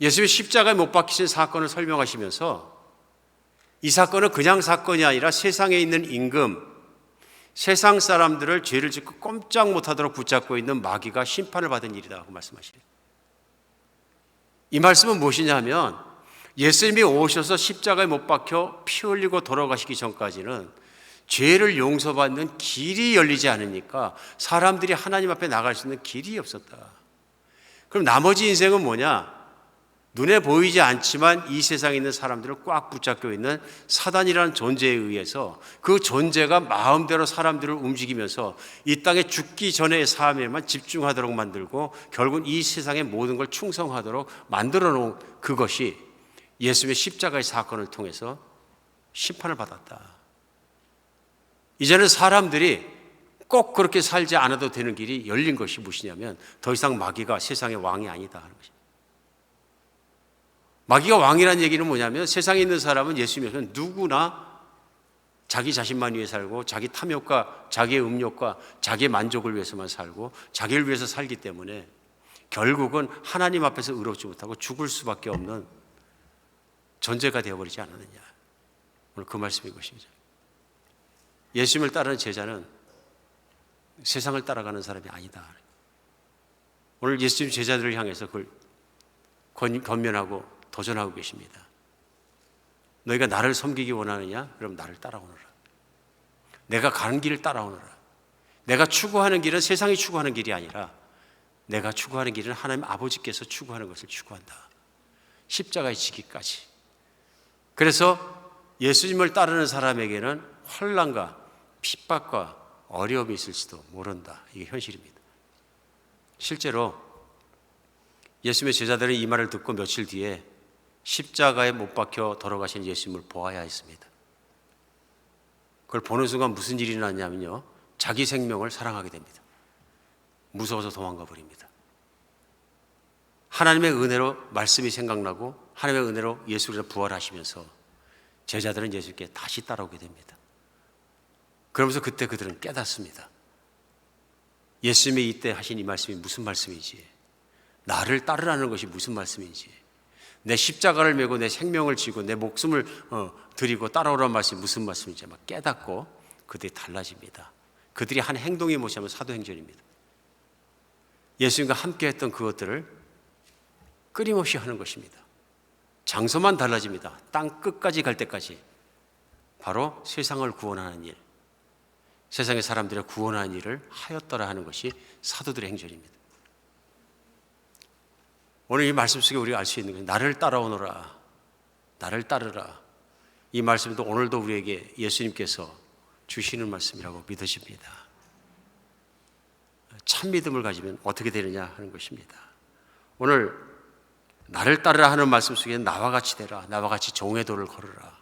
예수님이 십자가에 못 박히신 사건을 설명하시면서 이 사건은 그냥 사건이 아니라 세상에 있는 임금, 세상 사람들을 죄를 짓고 꼼짝 못하도록 붙잡고 있는 마귀가 심판을 받은 일이라고 말씀하시네요. 이 말씀은 무엇이냐 하면 예수님이 오셔서 십자가에 못 박혀 피 흘리고 돌아가시기 전까지는 죄를 용서받는 길이 열리지 않으니까 사람들이 하나님 앞에 나갈 수 있는 길이 없었다. 그럼 나머지 인생은 뭐냐? 눈에 보이지 않지만 이 세상에 있는 사람들을 꽉 붙잡고 있는 사단이라는 존재에 의해서 그 존재가 마음대로 사람들을 움직이면서 이 땅에 죽기 전의 삶에만 집중하도록 만들고 결국 이 세상의 모든 걸 충성하도록 만들어 놓은 그것이 예수님의 십자가의 사건을 통해서 심판을 받았다. 이제는 사람들이 꼭 그렇게 살지 않아도 되는 길이 열린 것이 무엇이냐면 더 이상 마귀가 세상의 왕이 아니다 하는 것입니다. 마귀가 왕이라는 얘기는 뭐냐면 세상에 있는 사람은 예수님께서는 누구나 자기 자신만 위해 살고 자기 탐욕과 자기의 음욕과 자기의 만족을 위해서만 살고 자기를 위해서 살기 때문에 결국은 하나님 앞에서 의롭지 못하고 죽을 수밖에 없는 존재가 되어버리지 않았느냐. 오늘 그 말씀인 것입니다. 예수님을 따르는 제자는 세상을 따라가는 사람이 아니다. 오늘 예수님 제자들을 향해서 그걸 권면하고 도전하고 계십니다. 너희가 나를 섬기기 원하느냐? 그럼 나를 따라오너라. 내가 가는 길을 따라오너라. 내가 추구하는 길은 세상이 추구하는 길이 아니라 내가 추구하는 길은 하나님 아버지께서 추구하는 것을 추구한다. 십자가에 지기까지. 그래서 예수님을 따르는 사람에게는 환난과 핍박과 어려움이 있을지도 모른다. 이게 현실입니다. 실제로 예수님의 제자들은 이 말을 듣고 며칠 뒤에 십자가에 못 박혀 돌아가신 예수님을 보아야 했습니다. 그걸 보는 순간 무슨 일이 났냐면요, 자기 생명을 사랑하게 됩니다. 무서워서 도망가 버립니다. 하나님의 은혜로 말씀이 생각나고 하나님의 은혜로 예수를 부활하시면서 제자들은 예수님께 다시 따라오게 됩니다. 그러면서 그때 그들은 깨닫습니다. 예수님이 이때 하신 이 말씀이 무슨 말씀인지, 나를 따르라는 것이 무슨 말씀인지, 내 십자가를 메고 내 생명을 지고 내 목숨을 드리고 따라오라는 말씀이 무슨 말씀인지 막 깨닫고 그들이 달라집니다. 그들이 한 행동이 무엇이냐면 사도행전입니다. 예수님과 함께 했던 그것들을 끊임없이 하는 것입니다. 장소만 달라집니다. 땅 끝까지 갈 때까지. 바로 세상을 구원하는 일, 세상의 사람들을 구원하는 일을 하였더라 하는 것이 사도들의 행전입니다. 오늘 이 말씀 속에 우리가 알 수 있는 것은 나를 따라오너라, 나를 따르라. 이 말씀도 오늘도 우리에게 예수님께서 주시는 말씀이라고 믿으십니다. 참 믿음을 가지면 어떻게 되느냐 하는 것입니다. 오늘 나를 따르라 하는 말씀 속에 나와 같이 되라, 나와 같이 종의 도를 걸으라,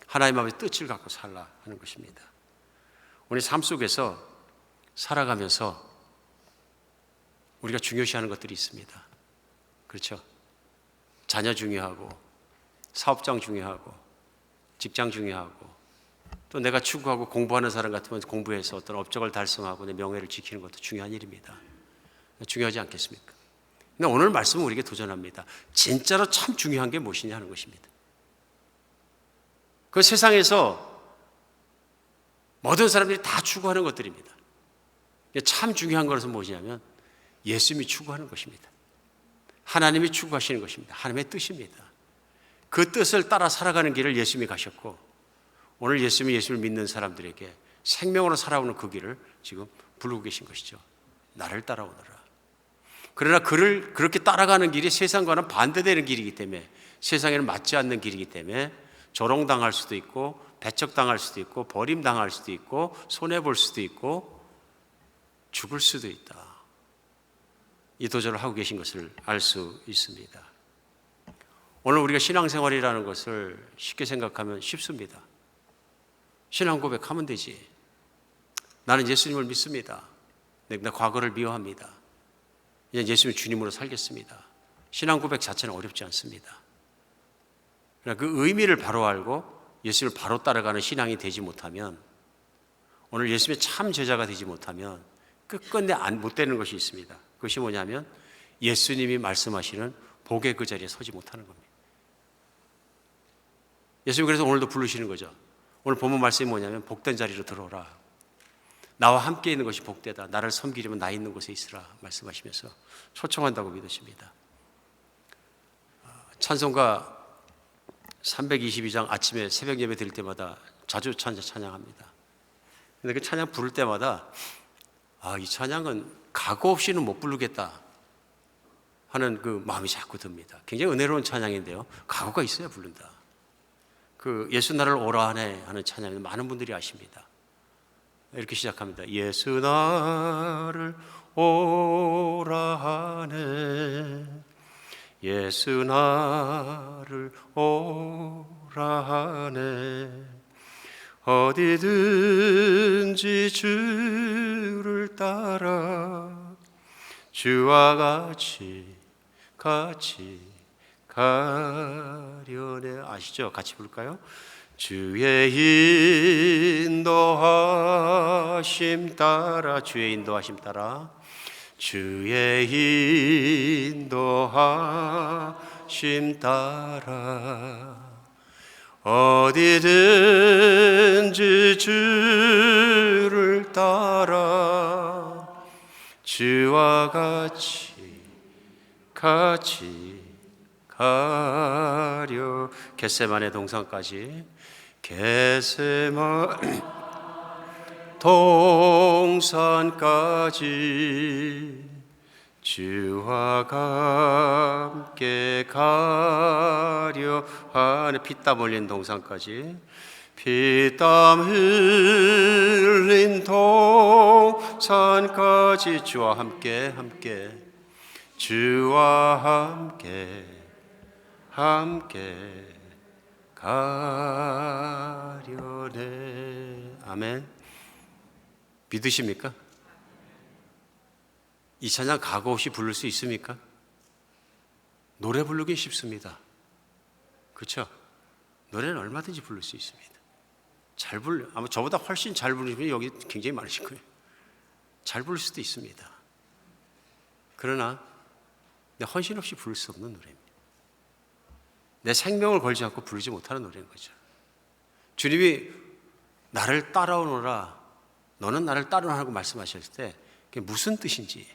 하나님 앞에 뜻을 갖고 살라 하는 것입니다. 우리 삶 속에서 살아가면서 우리가 중요시하는 것들이 있습니다. 그렇죠? 자녀 중요하고, 사업장 중요하고, 직장 중요하고, 또 내가 추구하고 공부하는 사람 같으면 공부해서 어떤 업적을 달성하고 내 명예를 지키는 것도 중요한 일입니다. 중요하지 않겠습니까? 근데 오늘 말씀은 우리에게 도전합니다. 진짜로 참 중요한 게 무엇이냐 하는 것입니다. 그 세상에서 모든 사람들이 다 추구하는 것들입니다. 참 중요한 것은 무엇이냐면 예수님이 추구하는 것입니다. 하나님이 추구하시는 것입니다. 하나님의 뜻입니다. 그 뜻을 따라 살아가는 길을 예수님이 가셨고, 오늘 예수님을 믿는 사람들에게 생명으로 살아오는 그 길을 지금 부르고 계신 것이죠. 나를 따라오너라. 그러나 그를 그렇게 따라가는 길이 세상과는 반대되는 길이기 때문에, 세상에는 맞지 않는 길이기 때문에 조롱당할 수도 있고, 배척당할 수도 있고, 버림당할 수도 있고, 손해볼 수도 있고, 죽을 수도 있다. 이 도전을 하고 계신 것을 알 수 있습니다. 오늘 우리가 신앙생활이라는 것을 쉽게 생각하면 쉽습니다. 신앙 고백하면 되지. 나는 예수님을 믿습니다. 나 과거를 미워합니다. 이제 예수님 주님으로 살겠습니다. 신앙 고백 자체는 어렵지 않습니다. 그러나 그 의미를 바로 알고 예수님을 바로 따라가는 신앙이 되지 못하면, 오늘 예수님의 참 제자가 되지 못하면 끝끝내 못 되는 것이 있습니다. 그것이 뭐냐면 예수님이 말씀하시는 복의 그 자리에 서지 못하는 겁니다. 예수님 그래서 오늘도 부르시는 거죠. 오늘 본문 말씀이 뭐냐면 복된 자리로 들어오라. 나와 함께 있는 것이 복되다. 나를 섬기려면 나 있는 곳에 있으라 말씀하시면서 초청한다고 믿으십니다. 찬송가 322장 아침에 새벽 예배 드릴 때마다 자주 찬양합니다. 근데 그 찬양 부를 때마다 이 찬양은 각오 없이는 못 부르겠다 하는 그 마음이 자꾸 듭니다. 굉장히 은혜로운 찬양인데요, 각오가 있어야 부른다. 그 예수 나를 오라 하네 하는 찬양은 많은 분들이 아십니다. 이렇게 시작합니다. 예수 나를 오라 하네, 예수 나를 오라 하네, 어디든지 주를 따라 주와 같이 가려네. 아시죠? 같이 부를까요? 주의 인도하심 따라, 주의 인도하심 따라, 주의 인도하심 따라, 어디든지 주를 따라 주와 같이 가려. 겟세마네 동산까지, 겟세마네 동산까지 주와 함께 가려 하네. 피땀 흘린 동산까지, 피땀 흘린 동산까지 주와 함께 주와 함께 가려네. 아멘. 믿으십니까? 이 찬양 각오 없이 부를 수 있습니까? 노래 부르기 쉽습니다. 그렇죠? 노래는 얼마든지 부를 수 있습니다. 잘 불러, 아마 저보다 훨씬 잘 부르는 분이 여기 굉장히 많으실 거예요. 잘 부를 수도 있습니다. 그러나 내 헌신 없이 부를 수 없는 노래입니다. 내 생명을 걸지 않고 부르지 못하는 노래인 거죠. 주님이 나를 따라오너라, 너는 나를 따르라고 말씀하셨을 때 그게 무슨 뜻인지,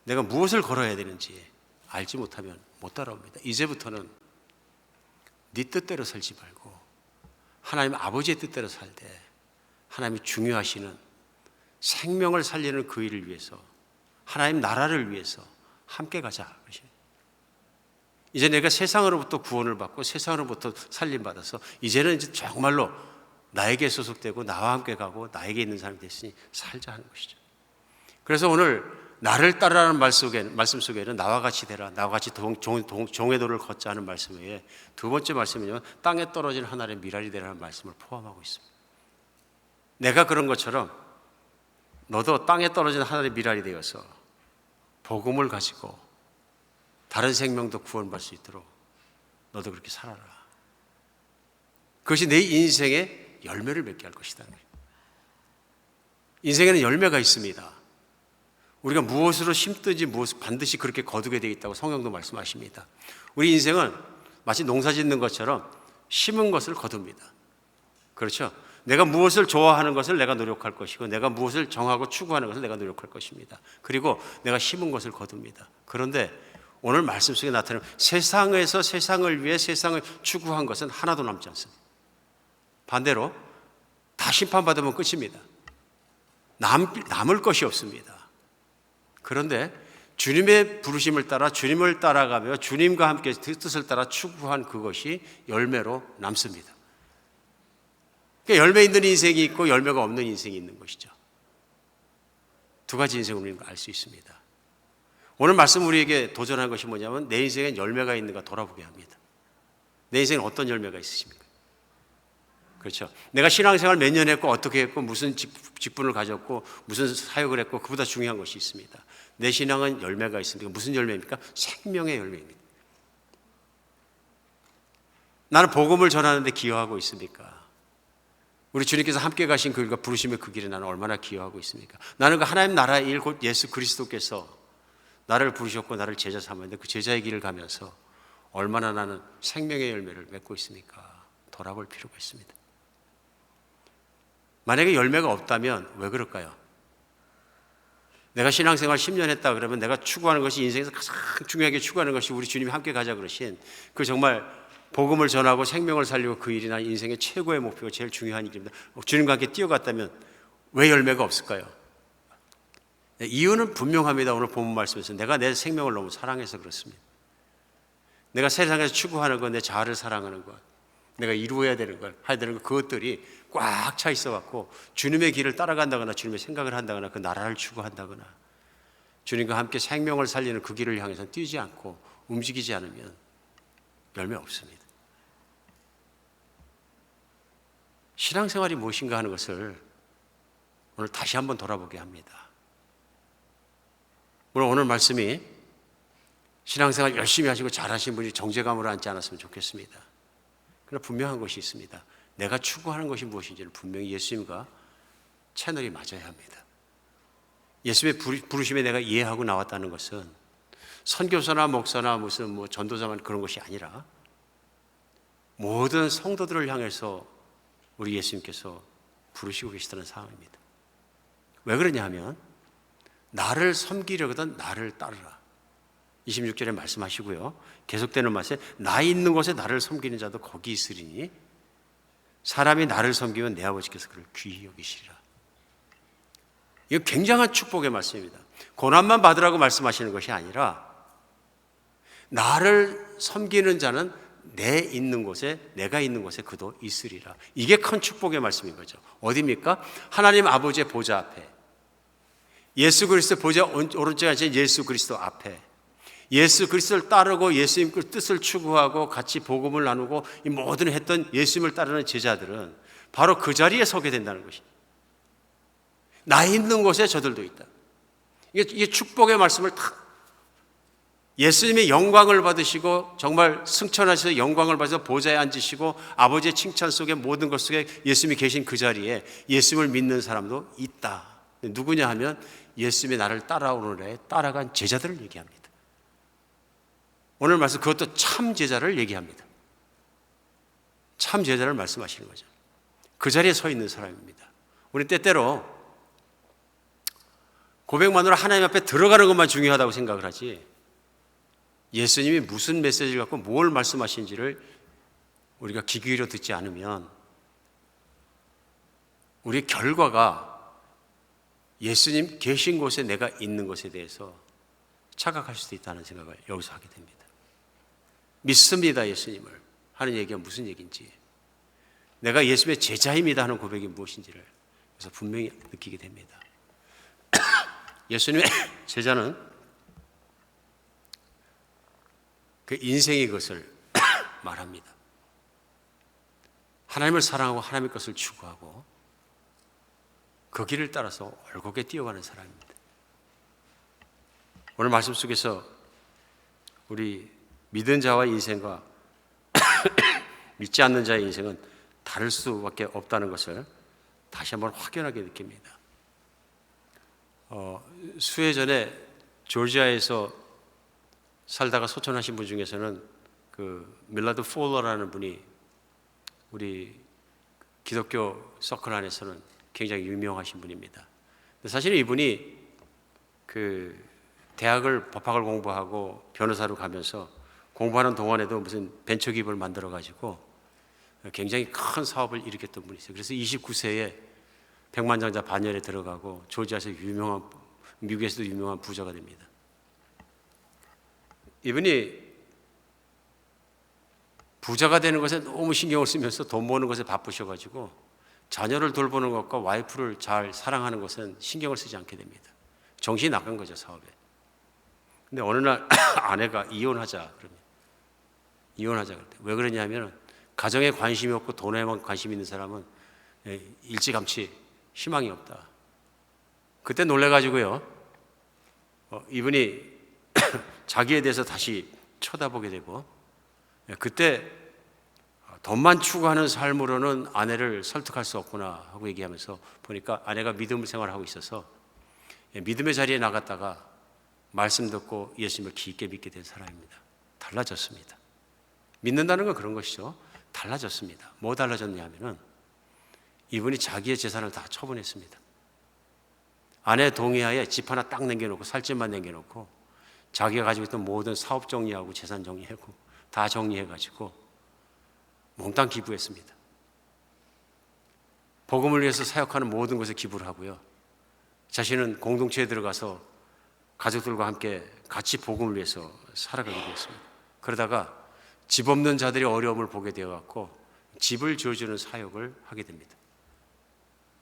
내가 무엇을 걸어야 되는지 알지 못하면 못 따라옵니다. 이제부터는 네 뜻대로 살지 말고 하나님 아버지의 뜻대로 살되 하나님이 중요하시는 생명을 살리는 그 일을 위해서, 하나님 나라를 위해서 함께 가자. 이제 내가 세상으로부터 구원을 받고 세상으로부터 살림받아서 이제는 이제 정말로 나에게 소속되고 나와 함께 가고 나에게 있는 사람이 됐으니 살자 하는 것이죠. 그래서 오늘 나를 따르라는 말씀 속에는 나와 같이 되라, 나와 같이 종의 도를 걷자 하는 말씀 외에 두 번째 말씀은요, 땅에 떨어진 하나의 미랄이 되라는 말씀을 포함하고 있습니다. 내가 그런 것처럼 너도 땅에 떨어진 하나의 미랄이 되어서 복음을 가지고 다른 생명도 구원받을 수 있도록 너도 그렇게 살아라. 그것이 내 인생에 열매를 맺게 할 것이다. 인생에는 열매가 있습니다. 우리가 무엇으로 심든지 무엇을 반드시 그렇게 거두게 되어 있다고 성경도 말씀하십니다. 우리 인생은 마치 농사 짓는 것처럼 심은 것을 거둡니다. 그렇죠? 내가 무엇을 좋아하는 것을 내가 노력할 것이고 내가 무엇을 정하고 추구하는 것을 내가 노력할 것입니다. 그리고 내가 심은 것을 거둡니다. 그런데 오늘 말씀 속에 나타나는 세상에서 세상을 위해 세상을 추구한 것은 하나도 남지 않습니다. 반대로 다 심판받으면 끝입니다. 남을 것이 없습니다. 그런데 주님의 부르심을 따라 주님을 따라가며 주님과 함께 뜻을 따라 추구한 그것이 열매로 남습니다. 그러니까 열매 있는 인생이 있고 열매가 없는 인생이 있는 것이죠. 두 가지 인생을 우리는 알 수 있습니다. 오늘 말씀 우리에게 도전한 것이 뭐냐면 내 인생엔 열매가 있는가 돌아보게 합니다. 내 인생엔 어떤 열매가 있으십니까? 그렇죠. 내가 신앙생활 몇 년 했고 어떻게 했고 무슨 직분을 가졌고 무슨 사역을 했고 그보다 중요한 것이 있습니다. 내 신앙은 열매가 있습니다. 무슨 열매입니까? 생명의 열매입니다. 나는 복음을 전하는데 기여하고 있습니까? 우리 주님께서 함께 가신 그 길과 부르심의 그 길에 나는 얼마나 기여하고 있습니까? 나는 그 하나님 나라의 일 곧 예수 그리스도께서 나를 부르셨고 나를 제자 삼았는데 그 제자의 길을 가면서 얼마나 나는 생명의 열매를 맺고 있습니까? 돌아볼 필요가 있습니다. 만약에 열매가 없다면 왜 그럴까요? 내가 신앙생활 10년 했다 그러면 내가 추구하는 것이 인생에서 가장 중요하게 추구하는 것이 우리 주님이 함께 가자 그러신 그 정말 복음을 전하고 생명을 살리고 그 일이 나 인생의 최고의 목표가 제일 중요한 일입니다. 주님과 함께 뛰어갔다면 왜 열매가 없을까요? 이유는 분명합니다. 오늘 본문 말씀에서 내가 내 생명을 너무 사랑해서 그렇습니다. 내가 세상에서 추구하는 것, 내 자아를 사랑하는 것, 내가 이루어야 되는 것, 해야 되는 것, 그것들이 꽉 차 있어갖고 주님의 길을 따라간다거나 주님의 생각을 한다거나 그 나라를 추구한다거나 주님과 함께 생명을 살리는 그 길을 향해서 뛰지 않고 움직이지 않으면 열매 없습니다. 신앙생활이 무엇인가 하는 것을 오늘 다시 한번 돌아보게 합니다. 물론 오늘 말씀이 신앙생활 열심히 하시고 잘하신 분이 정죄감으로 앉지 않았으면 좋겠습니다. 그러나 분명한 것이 있습니다. 내가 추구하는 것이 무엇인지를 분명히 예수님과 채널이 맞아야 합니다. 예수님의 부르심에 내가 이해하고 나왔다는 것은 선교사나 목사나 무슨 전도자만 그런 것이 아니라 모든 성도들을 향해서 우리 예수님께서 부르시고 계시다는 상황입니다. 왜 그러냐 하면 나를 섬기려거든 나를 따르라. 26절에 말씀하시고요. 계속되는 말씀에 나 있는 곳에 나를 섬기는 자도 거기 있으리니 사람이 나를 섬기면 내 아버지께서 그를 귀히 여기시리라. 이거 굉장한 축복의 말씀입니다. 고난만 받으라고 말씀하시는 것이 아니라 나를 섬기는 자는 내 있는 곳에 내가 있는 곳에 그도 있으리라. 이게 큰 축복의 말씀인 거죠. 어디입니까? 하나님 아버지의 보좌 앞에, 예수 그리스도 보좌 오른쪽에 앉은 예수 그리스도 앞에 예수 그리스도를 따르고 예수님 그 뜻을 추구하고 같이 복음을 나누고 이 모든 했던 예수님을 따르는 제자들은 바로 그 자리에 서게 된다는 것입니다. 나 있는 곳에 저들도 있다. 이게 축복의 말씀을 다 예수님의 영광을 받으시고 정말 승천하셔서 영광을 받아서 보좌에 앉으시고 아버지의 칭찬 속에 모든 것 속에 예수님이 계신 그 자리에 예수님을 믿는 사람도 있다. 누구냐 하면 예수님이 나를 따라오는 따라간 제자들을 얘기합니다. 오늘 말씀 그것도 참 제자를 얘기합니다. 참 제자를 말씀하시는 거죠. 그 자리에 서 있는 사람입니다. 우리 때때로 고백만으로 하나님 앞에 들어가는 것만 중요하다고 생각을 하지 예수님이 무슨 메시지를 갖고 뭘 말씀하신지를 우리가 귀 기울여 듣지 않으면 우리의 결과가 예수님 계신 곳에 내가 있는 것에 대해서 착각할 수도 있다는 생각을 여기서 하게 됩니다. 믿습니다 예수님을 하는 얘기가 무슨 얘기인지, 내가 예수님의 제자입니다 하는 고백이 무엇인지를 그래서 분명히 느끼게 됩니다. 예수님의 제자는 그 인생의 것을 말합니다. 하나님을 사랑하고 하나님의 것을 추구하고 그 길을 따라서 올곧게 뛰어가는 사람입니다. 오늘 말씀 속에서 우리 믿은 자와 인생과 믿지 않는 자의 인생은 다를 수밖에 없다는 것을 다시 한번 확연하게 느낍니다. 수해 전에 조지아에서 살다가 소천하신 분 중에서는 그 밀라드 폴러라는 분이 우리 기독교 서클 안에서는 굉장히 유명하신 분입니다. 사실은 이분이 그 대학을 법학을 공부하고 변호사로 가면서 공부하는 동안에도 무슨 벤처 기업을 만들어 가지고 굉장히 큰 사업을 일으켰던 분이세요. 그래서 29세에 백만장자 반열에 들어가고 조지아에서 미국에서도 유명한 부자가 됩니다. 이분이 부자가 되는 것에 너무 신경을 쓰면서 돈 버는 것에 바쁘셔가지고 자녀를 돌보는 것과 와이프를 잘 사랑하는 것은 신경을 쓰지 않게 됩니다. 정신이 나간 거죠, 사업에. 근데 어느 날 아내가 이혼하자 그러면 이혼하자 그랬대. 왜 그러냐면 가정에 관심이 없고 돈에만 관심 있는 사람은 일찌감치 희망이 없다. 그때 놀래가지고요, 이분이 자기에 대해서 다시 쳐다보게 되고, 그때 돈만 추구하는 삶으로는 아내를 설득할 수 없구나 하고 얘기하면서 보니까 아내가 믿음을 생활하고 있어서 믿음의 자리에 나갔다가 말씀 듣고 예수님을 깊게 믿게 된 사람입니다. 달라졌습니다. 믿는다는 건 그런 것이죠. 달라졌습니다. 뭐 달라졌냐 하면은 이분이 자기의 재산을 다 처분했습니다. 아내 동의하에 집 하나 딱 남겨놓고 살집만 남겨놓고 자기가 가지고 있던 모든 사업 정리하고 재산 정리하고 다 정리해가지고 몽땅 기부했습니다. 복음을 위해서 사역하는 모든 것에 기부를 하고요, 자신은 공동체에 들어가서 가족들과 함께 같이 복음을 위해서 살아가게 되었습니다. 그러다가 집 없는 자들의 어려움을 보게 되어갖고 집을 지어주는 사역을 하게 됩니다.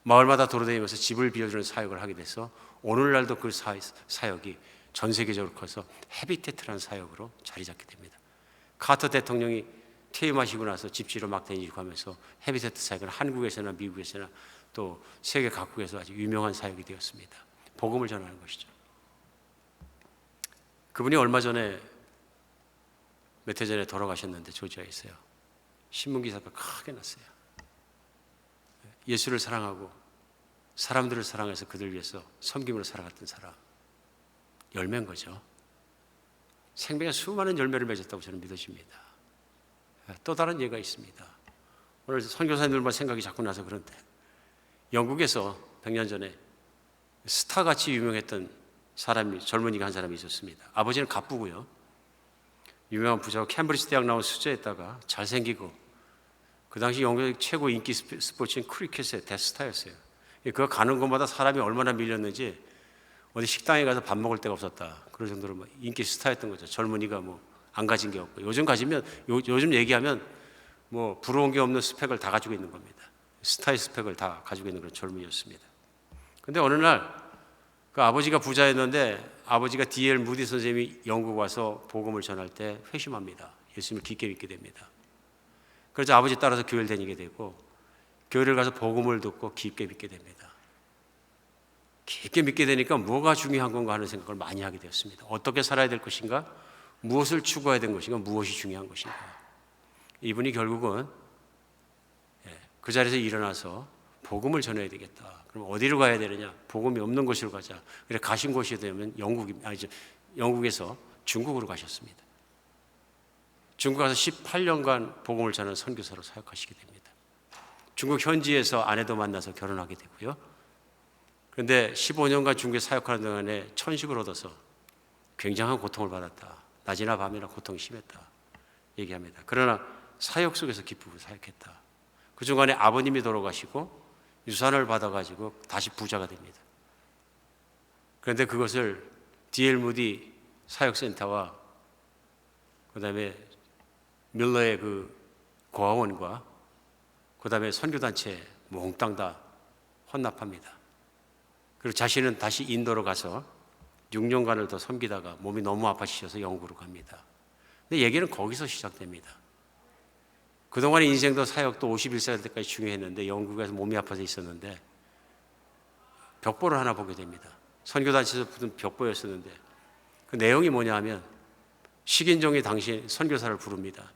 마을마다 돌아다니면서 집을 비워주는 사역을 하게 돼서 오늘날도 그 사역이 전 세계적으로 커서 헤비테트라는 사역으로 자리 잡게 됩니다. 카터 대통령이 퇴임하시고 나서 집지로 막 다니고 하면서 헤비테트 사역은 한국에서나 미국에서나 또 세계 각국에서 아주 유명한 사역이 되었습니다. 복음을 전하는 것이죠. 그분이 얼마 전에 몇 해 전에 돌아가셨는데 조지아에 있어요. 신문기사가 크게 났어요. 예수를 사랑하고 사람들을 사랑해서 그들 위해서 섬김으로 살아갔던 사람, 열매인 거죠. 생명의 수많은 열매를 맺었다고 저는 믿어집니다. 또 다른 예가 있습니다. 오늘 선교사님들만 생각이 자꾸 나서 그런데 영국에서 100년 전에 스타같이 유명했던 사람이, 젊은이가 한 사람이 있었습니다. 아버지는 갑부고요, 유명한 부자고 캠브리지 대학 나온 수재했다가 잘생기고 그 당시 영국의 최고 인기 스포츠인 크리켓의 대스타였어요. 그거 가는 곳마다 사람이 얼마나 밀렸는지 어디 식당에 가서 밥 먹을 데가 없었다. 그럴 정도로 인기 스타였던 거죠. 젊은이가 뭐 안 가진 게 없고, 요즘 가지면 요즘 얘기하면 뭐 부러운 게 없는 스펙을 다 가지고 있는 겁니다. 스타의 스펙을 다 가지고 있는 그런 젊은이였습니다. 근데 어느 날 그 아버지가 부자였는데 아버지가 D.L. 무디 선생님이 영국 와서 복음을 전할 때 회심합니다. 예수님을 깊게 믿게 됩니다. 그래서 아버지 따라서 교회를 다니게 되고 교회를 가서 복음을 듣고 깊게 믿게 됩니다. 깊게 믿게 되니까 뭐가 중요한 건가 하는 생각을 많이 하게 되었습니다. 어떻게 살아야 될 것인가? 무엇을 추구해야 되는 것인가, 무엇이 중요한 것인가. 이분이 결국은 그 자리에서 일어나서 복음을 전해야 되겠다. 그럼 어디로 가야 되느냐? 복음이 없는 곳으로 가자. 그래 가신 곳이 되면 영국에서 중국으로 가셨습니다. 중국 가서 18년간 복음을 전하는 선교사로 사역하시게 됩니다. 중국 현지에서 아내도 만나서 결혼하게 되고요. 그런데 15년간 중국에 사역하는 동안에 천식을 얻어서 굉장한 고통을 받았다. 낮이나 밤이나 고통이 심했다 얘기합니다. 그러나 사역 속에서 기쁨을 사역했다. 그 중간에 아버님이 돌아가시고 유산을 받아가지고 다시 부자가 됩니다. 그런데 그것을 D.L. 무디 사역센터와 그 다음에 밀러의 그 고아원과 그 다음에 선교단체 몽땅 다 헌납합니다. 그리고 자신은 다시 인도로 가서 6년간을 더 섬기다가 몸이 너무 아파지셔서 영국으로 갑니다. 근데 얘기는 거기서 시작됩니다. 그동안의 인생도 사역도 51살 때까지 중요했는데 영국에서 몸이 아파서 있었는데 벽보를 하나 보게 됩니다. 선교단체에서 붙은 벽보였었는데 그 내용이 뭐냐 하면 식인종이 당시 선교사를 부릅니다.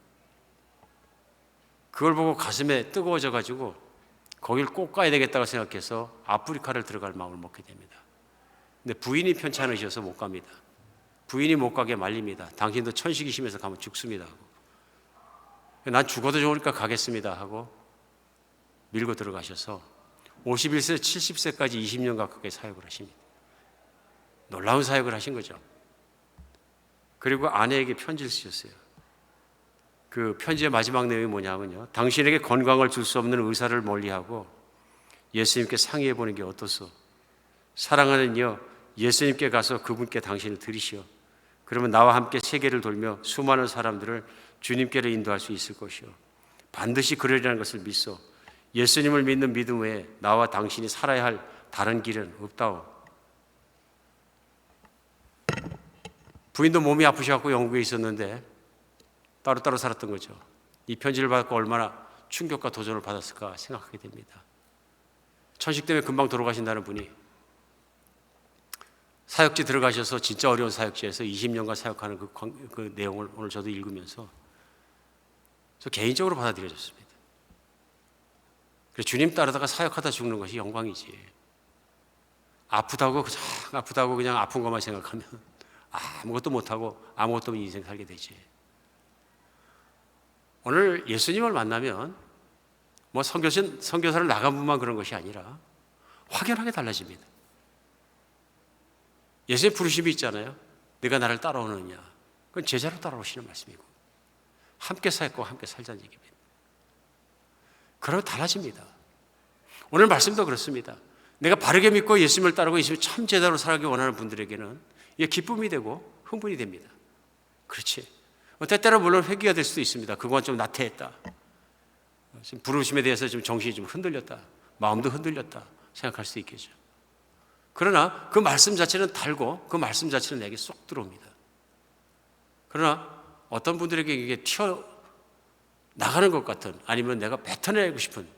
그걸 보고 가슴에 뜨거워져 가지고 거길 꼭 가야 되겠다고 생각해서 아프리카를 들어갈 마음을 먹게 됩니다. 근데 부인이 편치 않으셔서 못 갑니다. 부인이 못 가게 말립니다. 당신도 천식이 심해서 가면 죽습니다 하고. 난 죽어도 좋으니까 가겠습니다 하고 밀고 들어가셔서 51세, 70세까지 20년 가까이 사역을 하십니다. 놀라운 사역을 하신 거죠. 그리고 아내에게 편지를 쓰셨어요. 그 편지의 마지막 내용이 뭐냐면요. 당신에게 건강을 줄 수 없는 의사를 멀리하고 예수님께 상의해 보는 게 어떻소? 사랑하는 여, 예수님께 가서 그분께 당신을 드리시오. 그러면 나와 함께 세계를 돌며 수많은 사람들을 주님께로 인도할 수 있을 것이오. 반드시 그러리라는 것을 믿소. 예수님을 믿는 믿음 외에 나와 당신이 살아야 할 다른 길은 없다오. 부인도 몸이 아프셔서 영국에 있었는데 따로따로 살았던 거죠. 이 편지를 받고 얼마나 충격과 도전을 받았을까 생각하게 됩니다. 천식 때문에 금방 돌아가신다는 분이 사역지 들어가셔서 진짜 어려운 사역지에서 20년간 사역하는 그 내용을 오늘 저도 읽으면서 저 개인적으로 받아들여졌습니다. 그래서 주님 따르다가 사역하다 죽는 것이 영광이지. 아프다고 그냥 아픈 것만 생각하면 아무것도 못하고 아무것도 없는 인생 살게 되지. 오늘 예수님을 만나면 뭐 선교사를 나간 분만 그런 것이 아니라 확연하게 달라집니다. 예수님 부르심이 있잖아요. 네가 나를 따라오느냐. 그건 제자로 따라오시는 말씀이고 함께 사역과 함께 살자는 얘기입니다. 그러면 달라집니다. 오늘 말씀도 그렇습니다. 내가 바르게 믿고 예수님을 따르고 예수님을 참 제자로 살아가기 원하는 분들에게는 이게 기쁨이 되고 흥분이 됩니다. 그렇지. 때때로 물론 회개가 될 수도 있습니다. 그건 좀 나태했다. 부르심에 대해서 좀 정신이 좀 흔들렸다. 마음도 흔들렸다. 생각할 수 있겠죠. 그러나 그 말씀 자체는 달고 그 말씀 자체는 내게 쏙 들어옵니다. 그러나 어떤 분들에게 이게 튀어나가는 것 같은 아니면 내가 뱉어내고 싶은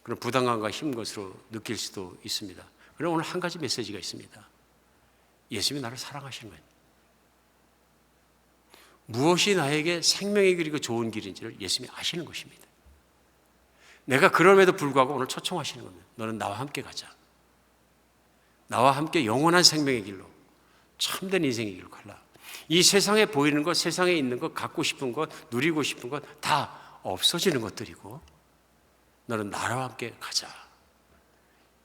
그런 부담감과 힘 것으로 느낄 수도 있습니다. 그러나 오늘 한 가지 메시지가 있습니다. 예수님이 나를 사랑하시는 거예요. 무엇이 나에게 생명의 길이고 좋은 길인지를 예수님이 아시는 것입니다. 내가 그럼에도 불구하고 오늘 초청하시는 겁니다. 너는 나와 함께 가자. 나와 함께 영원한 생명의 길로 참된 인생의 길로 가라. 이 세상에 보이는 것, 세상에 있는 것, 갖고 싶은 것, 누리고 싶은 것 다 없어지는 것들이고 너는 나와 함께 가자.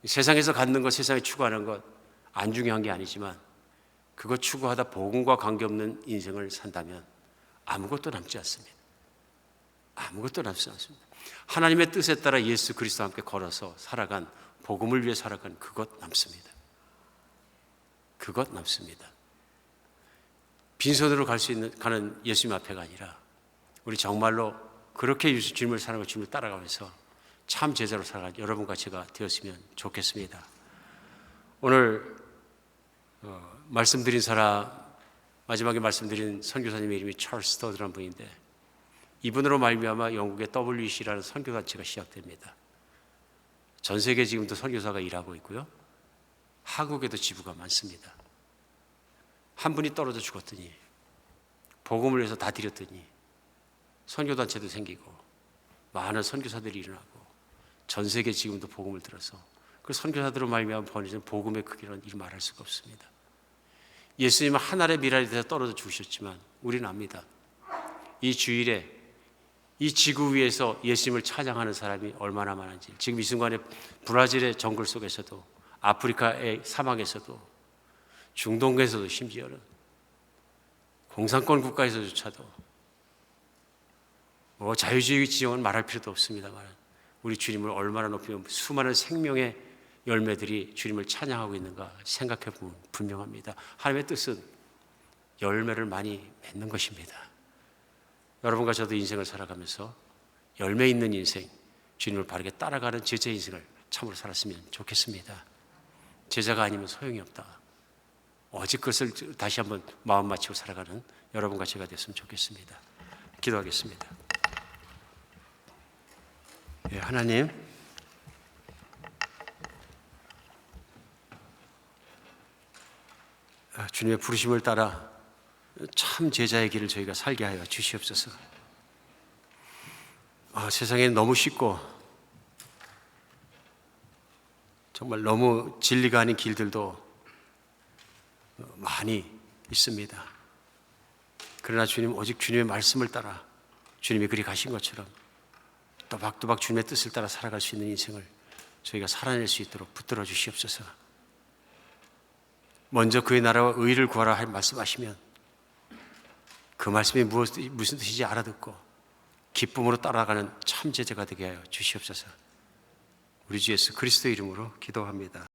세상에서 갖는 것, 세상에 추구하는 것 안 중요한 게 아니지만 그것 추구하다 복음과 관계없는 인생을 산다면 아무것도 남지 않습니다. 아무것도 남지 않습니다. 하나님의 뜻에 따라 예수 그리스도와 함께 걸어서 살아간 복음을 위해 살아간 그것 남습니다. 그것 남습니다. 빈손으로 가는 예수님 앞에가 아니라 우리 정말로 그렇게 주님을 사랑하고 주님을 따라가면서 참 제자로 살아갈 여러분과 제가 되었으면 좋겠습니다. 오늘 말씀드린 사람, 마지막에 말씀드린 선교사님의 이름이 찰스 스터드라는 분인데 이분으로 말미암아 영국의 WC라는 선교단체가 시작됩니다. 전 세계 지금도 선교사가 일하고 있고요. 한국에도 지부가 많습니다. 한 분이 떨어져 죽었더니 복음을 위해서 다 드렸더니 선교단체도 생기고 많은 선교사들이 일어나고 전 세계 지금도 복음을 들어서 그 선교사들로 말미암아 번지는 복음의 크기는 이 말할 수가 없습니다. 예수님은 한 알의 미랄이 돼서 떨어져 죽으셨지만 우리는 압니다. 이 주일에 이 지구 위에서 예수님을 찬양하는 사람이 얼마나 많은지, 지금 이 순간에 브라질의 정글 속에서도, 아프리카의 사막에서도, 중동에서도, 심지어는 공산권 국가에서조차도, 자유주의 지형은 말할 필요도 없습니다만 우리 주님을 얼마나 높이면 수많은 생명의 열매들이 주님을 찬양하고 있는가 생각해 보면 분명합니다. 하나님의 뜻은 열매를 많이 맺는 것입니다. 여러분과 저도 인생을 살아가면서 열매 있는 인생, 주님을 바르게 따라가는 제자 인생을 참으로 살았으면 좋겠습니다. 제자가 아니면 소용이 없다. 오직 그것을 다시 한번 마음 맞추고 살아가는 여러분과 제가 됐으면 좋겠습니다. 기도하겠습니다. 하나님, 주님의 부르심을 따라 참 제자의 길을 저희가 살게 하여 주시옵소서. 세상에 너무 쉽고 정말 너무 진리가 아닌 길들도 많이 있습니다. 그러나 주님, 오직 주님의 말씀을 따라 주님이 그리 가신 것처럼 또박또박 주님의 뜻을 따라 살아갈 수 있는 인생을 저희가 살아낼 수 있도록 붙들어 주시옵소서. 먼저 그의 나라와 의를 구하라 할 말씀하시면 그 말씀이 무슨 뜻인지 알아듣고 기쁨으로 따라가는 참 제자가 되게 하여 주시옵소서. 우리 주 예수 그리스도의 이름으로 기도합니다.